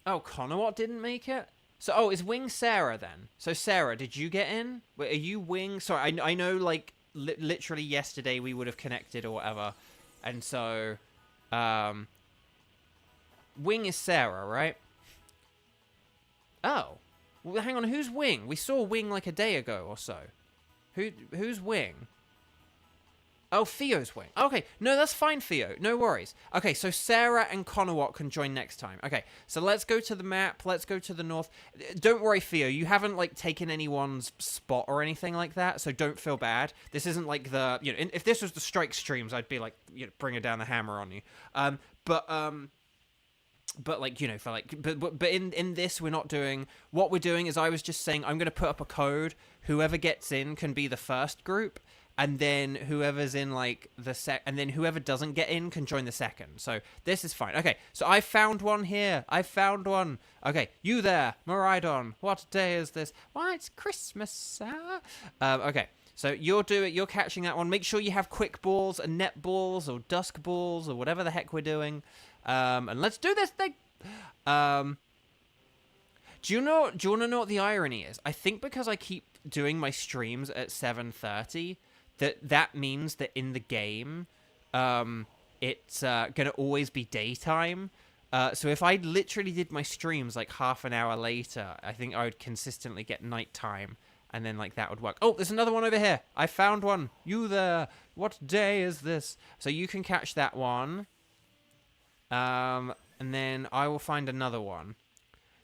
Oh, Conowat didn't make it? So, oh, it's Wing Sarah then. So, Sarah, did you get in? Wait, are you Wing? Sorry, I know, like, literally yesterday we would have connected or whatever. And so, Wing is Sarah, right? Oh. Well, hang on, who's Wing? We saw Wing like a day ago or so. Who's Wing? Oh, Theo's Wing. Okay, no, that's fine, Theo. No worries. Okay, so Sarah and Conowat can join next time. Okay, so let's go to the map. Let's go to the north. Don't worry, Theo. You haven't, like, taken anyone's spot or anything like that, so don't feel bad. This isn't like the, you know, if this was the Strike streams, I'd be like, you know, bring it down the hammer on you. But like, you know, for like, but in this, we're not doing, what we're doing is I was just saying I'm going to put up a code. Whoever gets in can be the first group. And then whoever's in, like, and then whoever doesn't get in can join the second. So this is fine. Okay, so I found one here. I found one. Okay, you there, Maridon. What day is this? Why, it's Christmas. Okay, so you're catching that one. Make sure you have quick balls and net balls or dusk balls or whatever the heck we're doing. And let's do this thing. Do you want to know what the irony is? I think because I keep doing my streams at 7:30, that means that in the game, it's gonna always be daytime. So if I literally did my streams like half an hour later, I think I would consistently get nighttime, and then like that would work. Oh, there's another one over here. I found one. You there? What day is this? So you can catch that one. And then I will find another one.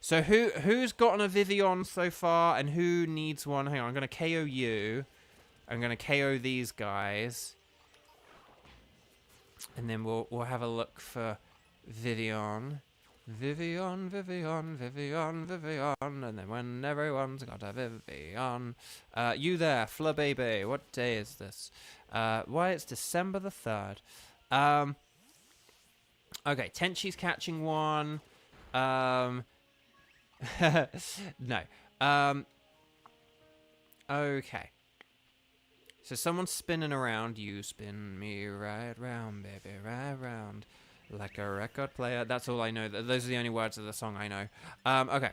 So who's gotten a Vivillon so far, and who needs one? Hang on, I'm gonna KO you. I'm gonna KO these guys, and then we'll have a look for Vivillon, Vivillon, Vivillon, Vivillon, Vivillon, and then when everyone's got a Vivillon, you there, Flababy? What day is this? Why, it's December the 3rd. Okay, Tenchi's catching one. No. Okay. So someone's spinning around. You spin me right round, baby, right round. Like a record player. That's all I know. Those are the only words of the song I know. Okay.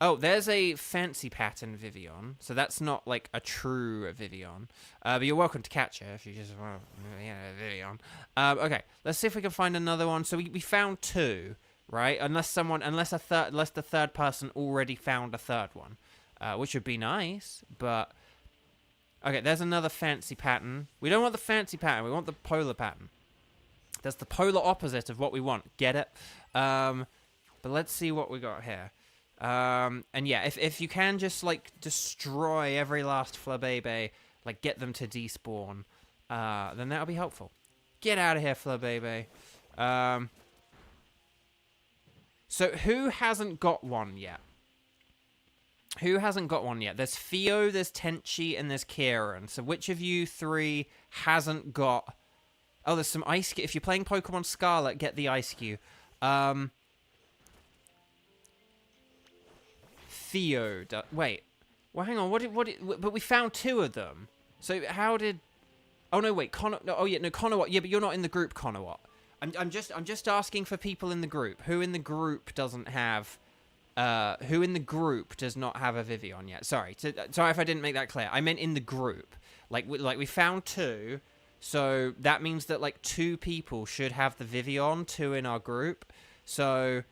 Oh, there's a fancy pattern Vivillon. So that's not like a true Vivillon. But you're welcome to catch it if you just want to, you know, Vivillon. Okay, let's see if we can find another one. So we found two, right? Unless the third person already found a third one, which would be nice. But okay, there's another fancy pattern. We don't want the fancy pattern. We want the polar pattern. That's the polar opposite of what we want. Get it? But let's see what we got here. And yeah, if you can just, like, destroy every last Flabebe, like, get them to despawn, then that'll be helpful. Get out of here, Flabebe. So who hasn't got one yet? Who hasn't got one yet? There's Theo, there's Tenchi, and there's Kieran. So which of you three hasn't got... Oh, there's some ice... If you're playing Pokemon Scarlet, get the Ice Cube. Theo... Wait. Well, hang on. But we found two of them. So how did... Oh, no, wait. Conowat. Yeah, but you're not in the group, Conowat. I'm just asking for people in the group. Who in the group doesn't have... who in the group does not have a Vivillon yet? Sorry if I didn't make that clear. I meant in the group. Like we found two, so that means that like two people should have the Vivillon, two in our group. So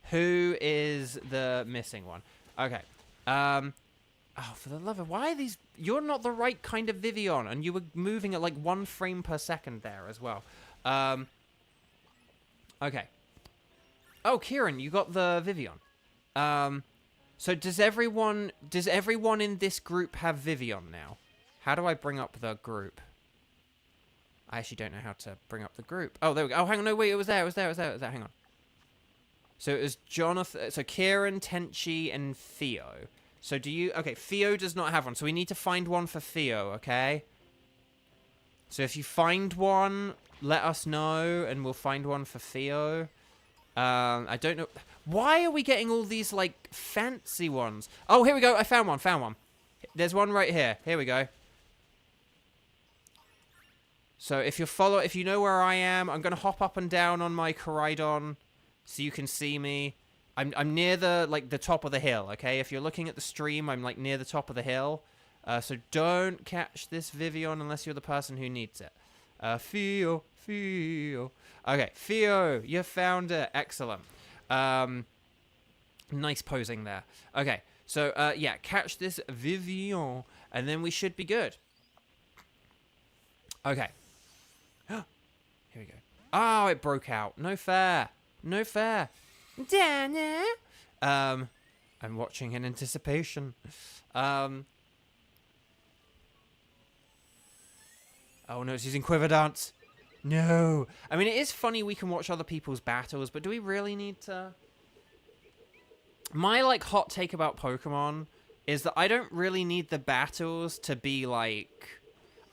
who is the missing one? Okay. Oh, for the love of... Why are these... You're not the right kind of Vivillon, and you were moving at like 1 frame per second there as well. Okay. Oh, Kieran, you got the Vivillon. So does everyone in this group have Vivillon now? How do I bring up the group? I actually don't know how to bring up the group. Oh, there we go. Oh, hang on. No, wait. It was there. Hang on. So it was Jonathan. So Kieran, Tenchi, and Theo. So do you... Okay, Theo does not have one. So we need to find one for Theo, okay? So if you find one, let us know, and we'll find one for Theo. I don't know... Why are we getting all these, like, fancy ones? Oh, here we go. I found one. There's one right here. Here we go. So if you know where I am, I'm going to hop up and down on my Koraidon so you can see me. I'm near the the top of the hill. Okay, if you're looking at the stream, I'm like near the top of the hill. So don't catch this Vivillon unless you're the person who needs it. Theo. Okay, Theo, you found it. Excellent. Nice posing there. Okay, so yeah, catch this Vivillon, and then we should be good. Okay. Here we go. Oh, it broke out. No fair. No fair. Dana. I'm watching in anticipation. Oh no, it's using Quiver Dance. No. I mean, it is funny we can watch other people's battles, but do we really need to? My, like, hot take about Pokemon is that I don't really need the battles to be, like...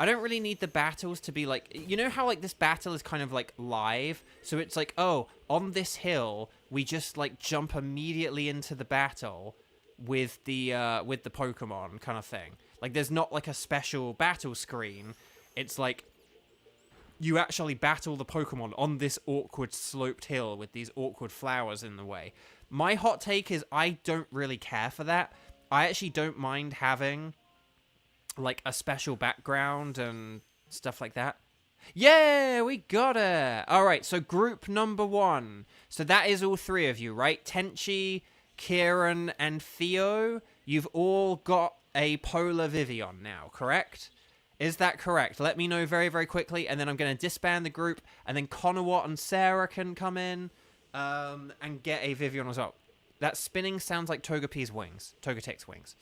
I don't really need the battles to be, like... You know how, like, this battle is kind of, like, live? So it's like, oh, on this hill, we just, like, jump immediately into the battle with the Pokemon kind of thing. Like, there's not, like, a special battle screen. It's like... You actually battle the Pokemon on this awkward sloped hill with these awkward flowers in the way. My hot take is I don't really care for that. I actually don't mind having, like, a special background and stuff like that. Yeah, we got it. All right, so group number 1. So that is all 3 of you, right? Tenchi, Kieran, and Theo. You've all got a Polar Vivillon now, correct? Is that correct? Let me know very, very quickly, and then I'm going to disband the group, and then Conowat and Sarah can come in and get a Vivillon as well. That spinning sounds like Togepi's wings. Togetic's wings.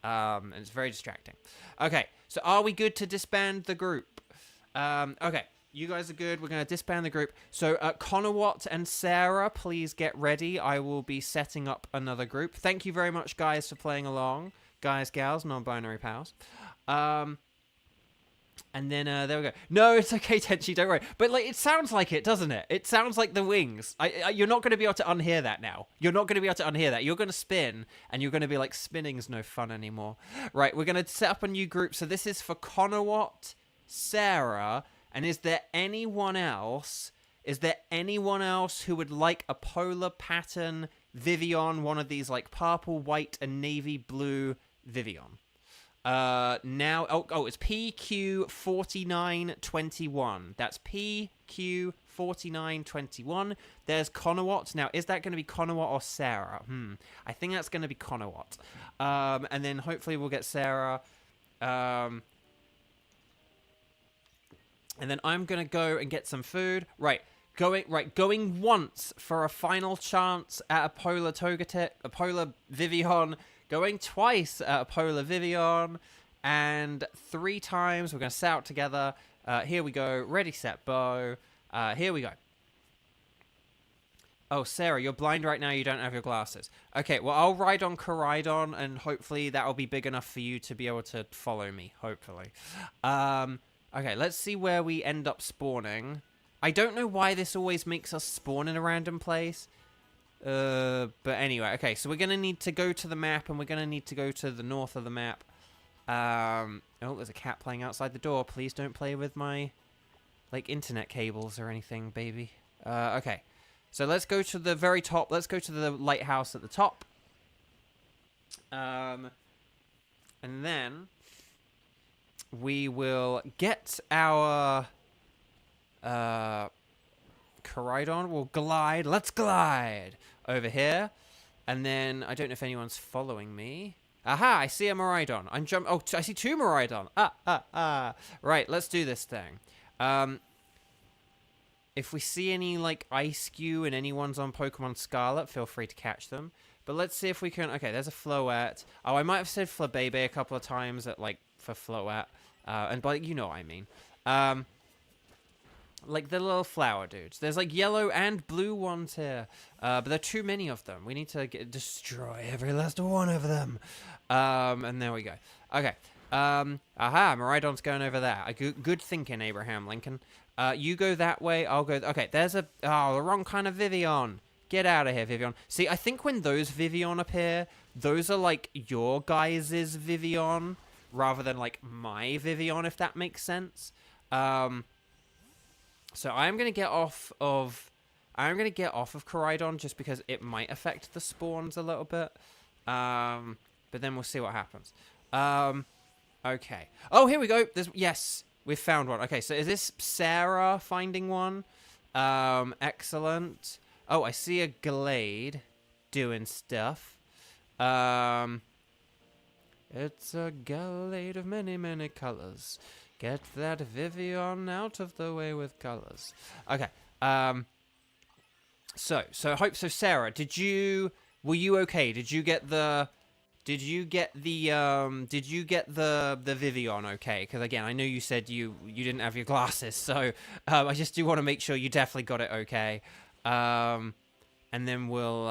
And it's very distracting. Okay, so are we good to disband the group? Okay, you guys are good. We're going to disband the group. So Conowat and Sarah, please get ready. I will be setting up another group. Thank you very much, guys, for playing along. Guys, gals, non-binary pals. And then, there we go. No, it's okay, Tenchi, don't worry. But, like, it sounds like it, doesn't it? It sounds like the wings. You're not going to be able to unhear that now. You're not going to be able to unhear that. You're going to spin, and you're going to be like, spinning's no fun anymore. Right, we're going to set up a new group. So this is for Conowat, Sarah, and is there anyone else? Is there anyone else who would like a polar pattern Vivillon, one of these, like, purple, white, and navy blue Vivillon? Now, it's PQ4921. That's PQ4921. There's Conowat. Now, is that going to be Conowat or Sarah? I think that's going to be Conowat. And then hopefully we'll get Sarah. And then I'm going to go and get some food. Right. Going once for a final chance at a Polar Togetic, a Polar Vivillon. Going twice at a Polar Vivillon, and 3 times. We're going to set out together. Here we go. Ready, set, Beau. Here we go. Oh, Sarah, you're blind right now. You don't have your glasses. Okay, well, I'll ride on Koraidon, and hopefully that will be big enough for you to be able to follow me, hopefully. Okay, let's see where we end up spawning. I don't know why this always makes us spawn in a random place. But anyway, okay, so we're going to need to go to the map, and we're going to need to go to the north of the map. Oh, there's a cat playing outside the door. Please don't play with my, like, internet cables or anything, baby. Okay, so let's go to the very top. Let's go to the lighthouse at the top. And then we will get our, Koraidon will glide. Let's glide over here. And then, I don't know if anyone's following me. Aha, I see a Miraidon. Oh, I see 2 Miraidon. Right, let's do this thing. If we see any, like, Ice-Skew and anyone's on Pokemon Scarlet, feel free to catch them. But let's see if we can... Okay, there's a Floette. Oh, I might have said Flabebe a couple of times at, like, for Floette. And, but you know what I mean. Like the little flower dudes. There's like yellow and blue ones here. But there are too many of them. We need to destroy every last one of them. And there we go. Okay. Aha, Miraidon's going over there. Good thinking, Abraham Lincoln. You go that way, I'll go... Okay, there's a... Oh, the wrong kind of Vivillon. Get out of here, Vivillon. See, I think when those Vivillon appear, those are like your guys' Vivillon, rather than like my Vivillon, if that makes sense. So I'm going to get off of I'm going to get off of Koraidon just because it might affect the spawns a little bit. But then we'll see what happens. Okay. Oh, here we go. Yes, we've found one. Okay, so is this Sarah finding one? Excellent. Oh, I see a Glade doing stuff. It's a Glade of many, many colors. Get that Vivillon out of the way with colors. Okay. So Sarah, were you okay? Did you get the Vivillon okay? Because again, I know you said you didn't have your glasses, so I just do want to make sure you definitely got it okay. And then we'll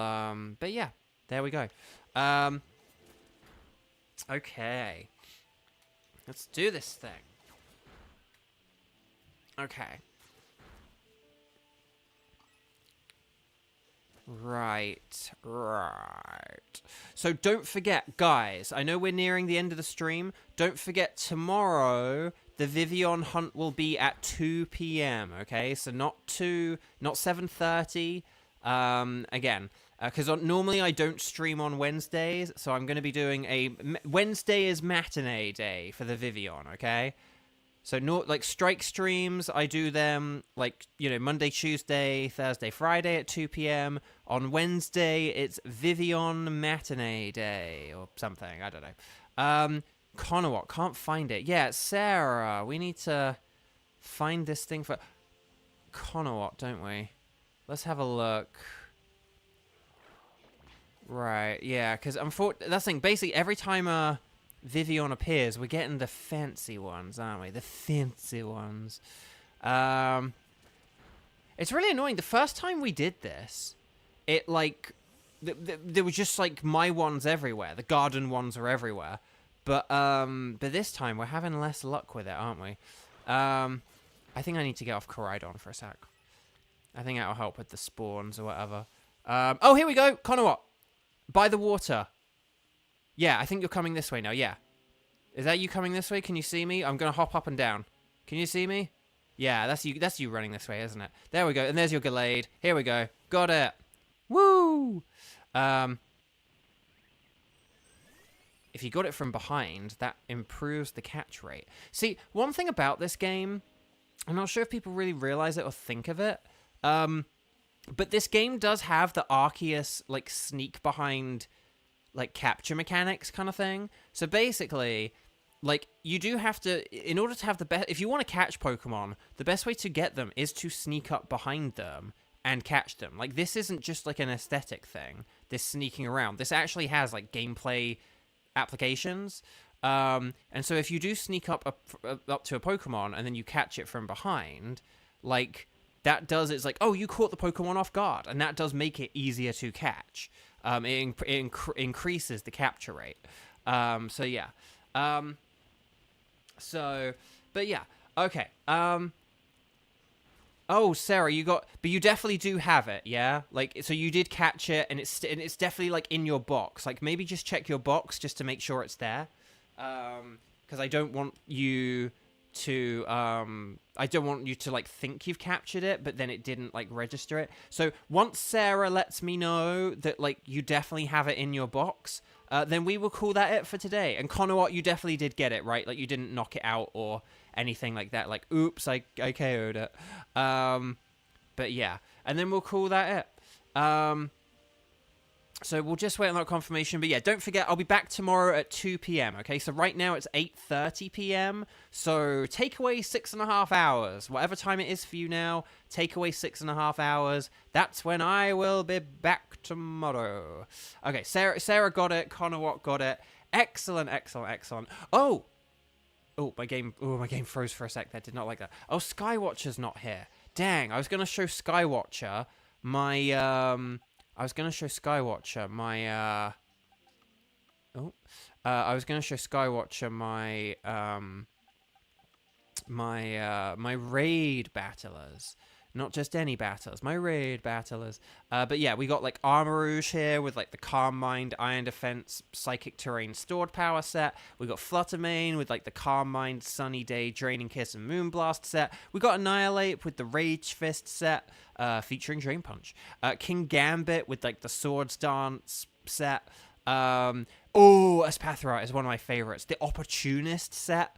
but yeah, there we go. Okay. Let's do this thing. Okay. Right. So don't forget, guys, I know we're nearing the end of the stream. Don't forget, tomorrow, the Vivillon hunt will be at 2 p.m., okay? So not 7:30. Again, because normally I don't stream on Wednesdays, so I'm going to be doing Wednesday is matinee day for the Vivillon, okay? So, strike streams, I do them, Monday, Tuesday, Thursday, Friday at 2 p.m. On Wednesday, it's Vivillon matinee day, or something, I don't know. Conowat, can't find it. Yeah, Sarah, we need to find this thing for Conowat, don't we? Let's have a look. Right, yeah, because that's the thing, basically, every time, Vivillon appears, we're getting the fancy ones, aren't we? The fancy ones. It's really annoying. The first time we did this, it, there was just, my ones everywhere. The garden ones are everywhere. But this time, we're having less luck with it, aren't we? I think I need to get off Koraidon for a sec. I think that'll help with the spawns or whatever. Oh, here we go! Conowat! By the water. Yeah, I think you're coming this way now, yeah. Is that you coming this way? Can you see me? I'm going to hop up and down. Can you see me? Yeah, that's you running this way, isn't it? There we go, and there's your Glade. Here we go. Got it. Woo! If you got it from behind, that improves the catch rate. See, one thing about this game, I'm not sure if people really realize it or think of it, but this game does have the Arceus, sneak behind capture mechanics kind of thing. So basically, you do have to, in order to have the best, if you want to catch Pokemon, the best way to get them is to sneak up behind them and catch them. This isn't just an aesthetic thing, this sneaking around. This actually has gameplay applications. And so if you do sneak up to a Pokemon and then you catch it from behind, that does, it's oh, you caught the Pokemon off guard, and that does make it easier to catch. It increases the capture rate. So yeah. But yeah. Okay. Oh, Sarah, but you definitely do have it, yeah? So you did catch it, and it's definitely, in your box. Maybe just check your box just to make sure it's there. Because I don't want you to, think you've captured it, but then it didn't, register it. So once Sarah lets me know that, you definitely have it in your box, then we will call that it for today. And Conowat, you definitely did get it, right? You didn't knock it out or anything like that. Oops, I KO'd it. But yeah. And then we'll call that it. So we'll just wait on that confirmation. But yeah, don't forget, I'll be back tomorrow at 2 p.m., okay? So right now it's 8:30 p.m. So take away 6.5 hours. Whatever time it is for you now, take away 6.5 hours. That's when I will be back tomorrow. Okay, Sarah got it. Conowat got it. Excellent. Oh, my game froze for a sec there. Did not like that. Oh, Skywatcher's not here. Dang, I was going to show Skywatcher my... I was going to show Skywatcher my raid battlers. Not just any battlers, my raid battlers. But yeah, we got like Armor Rouge here with like the Calm Mind, Iron Defense, Psychic Terrain, Stored Power set. We got Fluttermane with like the Calm Mind, Sunny Day, Draining Kiss, and Moonblast set. We got Annihilate with the Rage Fist set, featuring Drain Punch. King Gambit with like the Swords Dance set. Espathra is one of my favorites. The Opportunist set.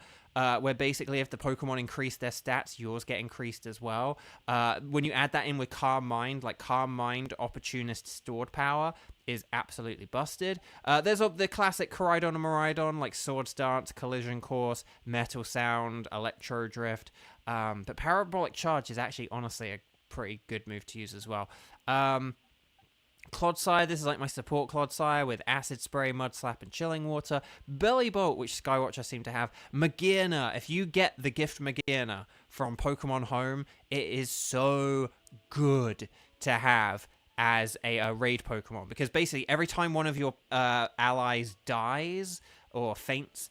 Where basically if the Pokemon increase their stats, yours get increased as well. When you add that in with Calm Mind, like Calm Mind, Opportunist, Stored Power is absolutely busted. There's the classic Koraidon and Miraidon, like Swords Dance, Collision Course, Metal Sound, Electro Drift. But Parabolic Charge is actually honestly a pretty good move to use as well. Clodsire, this is like my support Clodsire with Acid Spray, Mud Slap, and Chilling Water. Belly Bolt, which Skywatcher seem to have. Magearna, if you get the gift Magearna from Pokemon Home, it is so good to have as a raid Pokemon. Because basically, every time one of your allies dies or faints,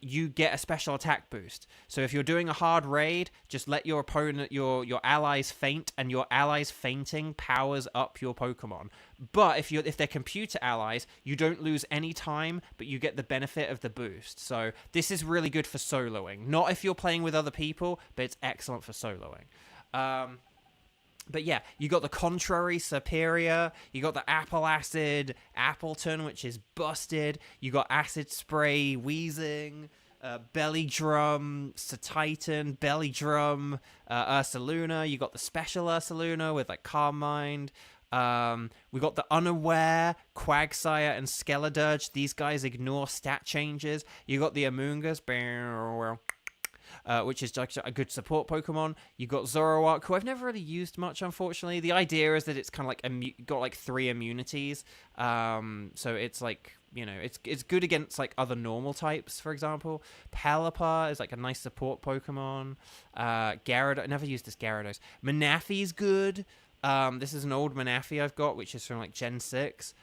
you get a special attack boost. So if you're doing a hard raid, just let your opponent, your allies faint, and your allies fainting powers up your Pokemon. But if they're computer allies, you don't lose any time, but you get the benefit of the boost. So this is really good for soloing. Not if you're playing with other people, but it's excellent for soloing. But yeah, you got the Contrary Superior, you got the Apple Acid Appleton, which is busted, you got Acid Spray Wheezing, Belly Drum Titan, Belly Drum Ursaluna, you got the Special Ursaluna with like Calm Mind, we got the Unaware, Quagsire, and Skeledirge. These guys ignore stat changes. You got the Amoonguss, which is like a good support Pokemon. You got Zoroark, who I've never really used much, unfortunately. The idea is that it's kind of like got like 3 immunities, so it's like, you know, it's good against like other normal types, for example. Pelipper is like a nice support Pokemon. Gyarados, I never used this Gyarados. Manaphy's good. This is an old Manaphy I've got, which is from like Gen 6.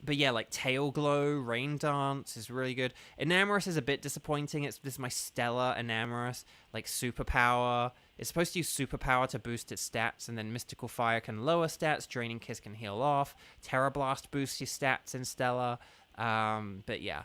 But yeah, like Tail Glow, Rain Dance is really good. Enamorus is a bit disappointing. This is my Stellar Enamorus, like Superpower. It's supposed to use Superpower to boost its stats, and then Mystical Fire can lower stats, Draining Kiss can heal off, Terra Blast boosts your stats in Stellar. But yeah.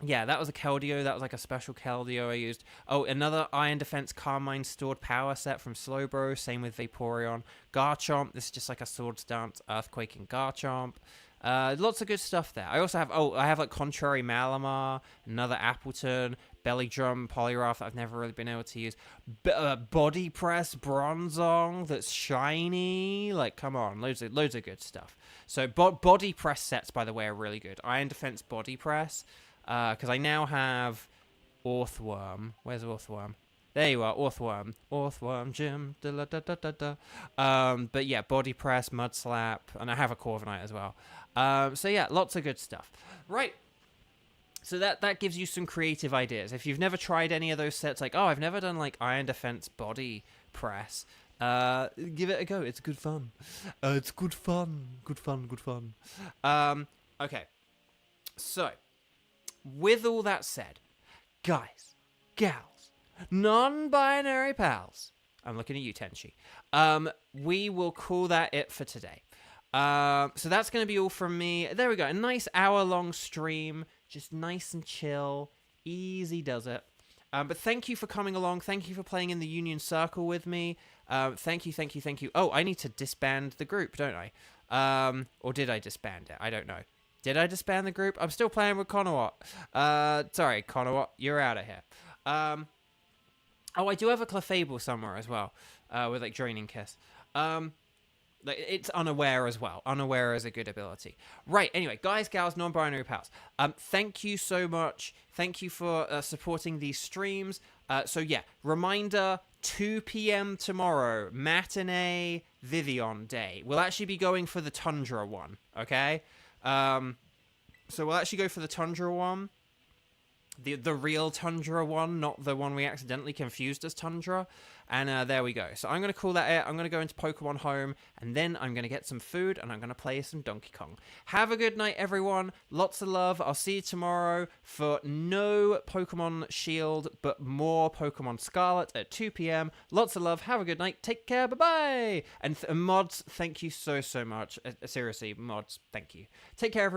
Yeah, that was a Keldeo. That was like a special Keldeo I used. Oh, another Iron Defense Carmine Stored Power set from Slowbro. Same with Vaporeon. Garchomp. This is just like a Swords Dance, Earthquaking Garchomp. Lots of good stuff there. I also have, I have like Contrary Malamar, another Appleton, Belly Drum, Poliwrath that I've never really been able to use. Body Press Bronzong that's shiny. Like, come on, loads of good stuff. So Body Press sets, by the way, are really good. Iron Defense Body Press. Because I now have Orthworm. Where's Orthworm? There you are, Orthworm. Orthworm Gym. But yeah, Body Press, Mud Slap, and I have a Corviknight as well. So yeah, lots of good stuff. Right. So that gives you some creative ideas. If you've never tried any of those sets, like, oh, I've never done like Iron Defense Body Press, give it a go. It's good fun. It's good fun. Good fun. Okay. So, with all that said, guys, gals, non-binary pals, I'm looking at you, Tenchi, we will call that it for today. So that's going to be all from me. There we go, a nice hour-long stream, just nice and chill, easy does it. But thank you for coming along, thank you for playing in the Union Circle with me, thank you. Oh, I need to disband the group, don't I? Or did I disband it? I don't know. Did I disband the group? I'm still playing with Conowat. Sorry, Conowat, you're out of here. Oh, I do have a Clefable somewhere as well, with like Draining Kiss. Like, it's Unaware as well. Unaware is a good ability. Right, anyway, guys, gals, non-binary pals. Thank you so much. Thank you for supporting these streams. So yeah, reminder, 2 p.m. tomorrow, matinee Vivillon day. We'll actually be going for the Tundra one, okay? So we'll actually go for the Tundra one. the real Tundra one, not the one we accidentally confused as Tundra. And there we go. So I'm going to call that it. I'm going to go into Pokemon Home, and then I'm going to get some food, and I'm going to play some Donkey Kong. Have a good night, everyone. Lots of love. I'll see you tomorrow for no Pokemon Shield, but more Pokemon Scarlet at 2 p.m. Lots of love. Have a good night. Take care. Bye-bye. And mods, thank you so much. Seriously, mods, thank you. Take care, everyone.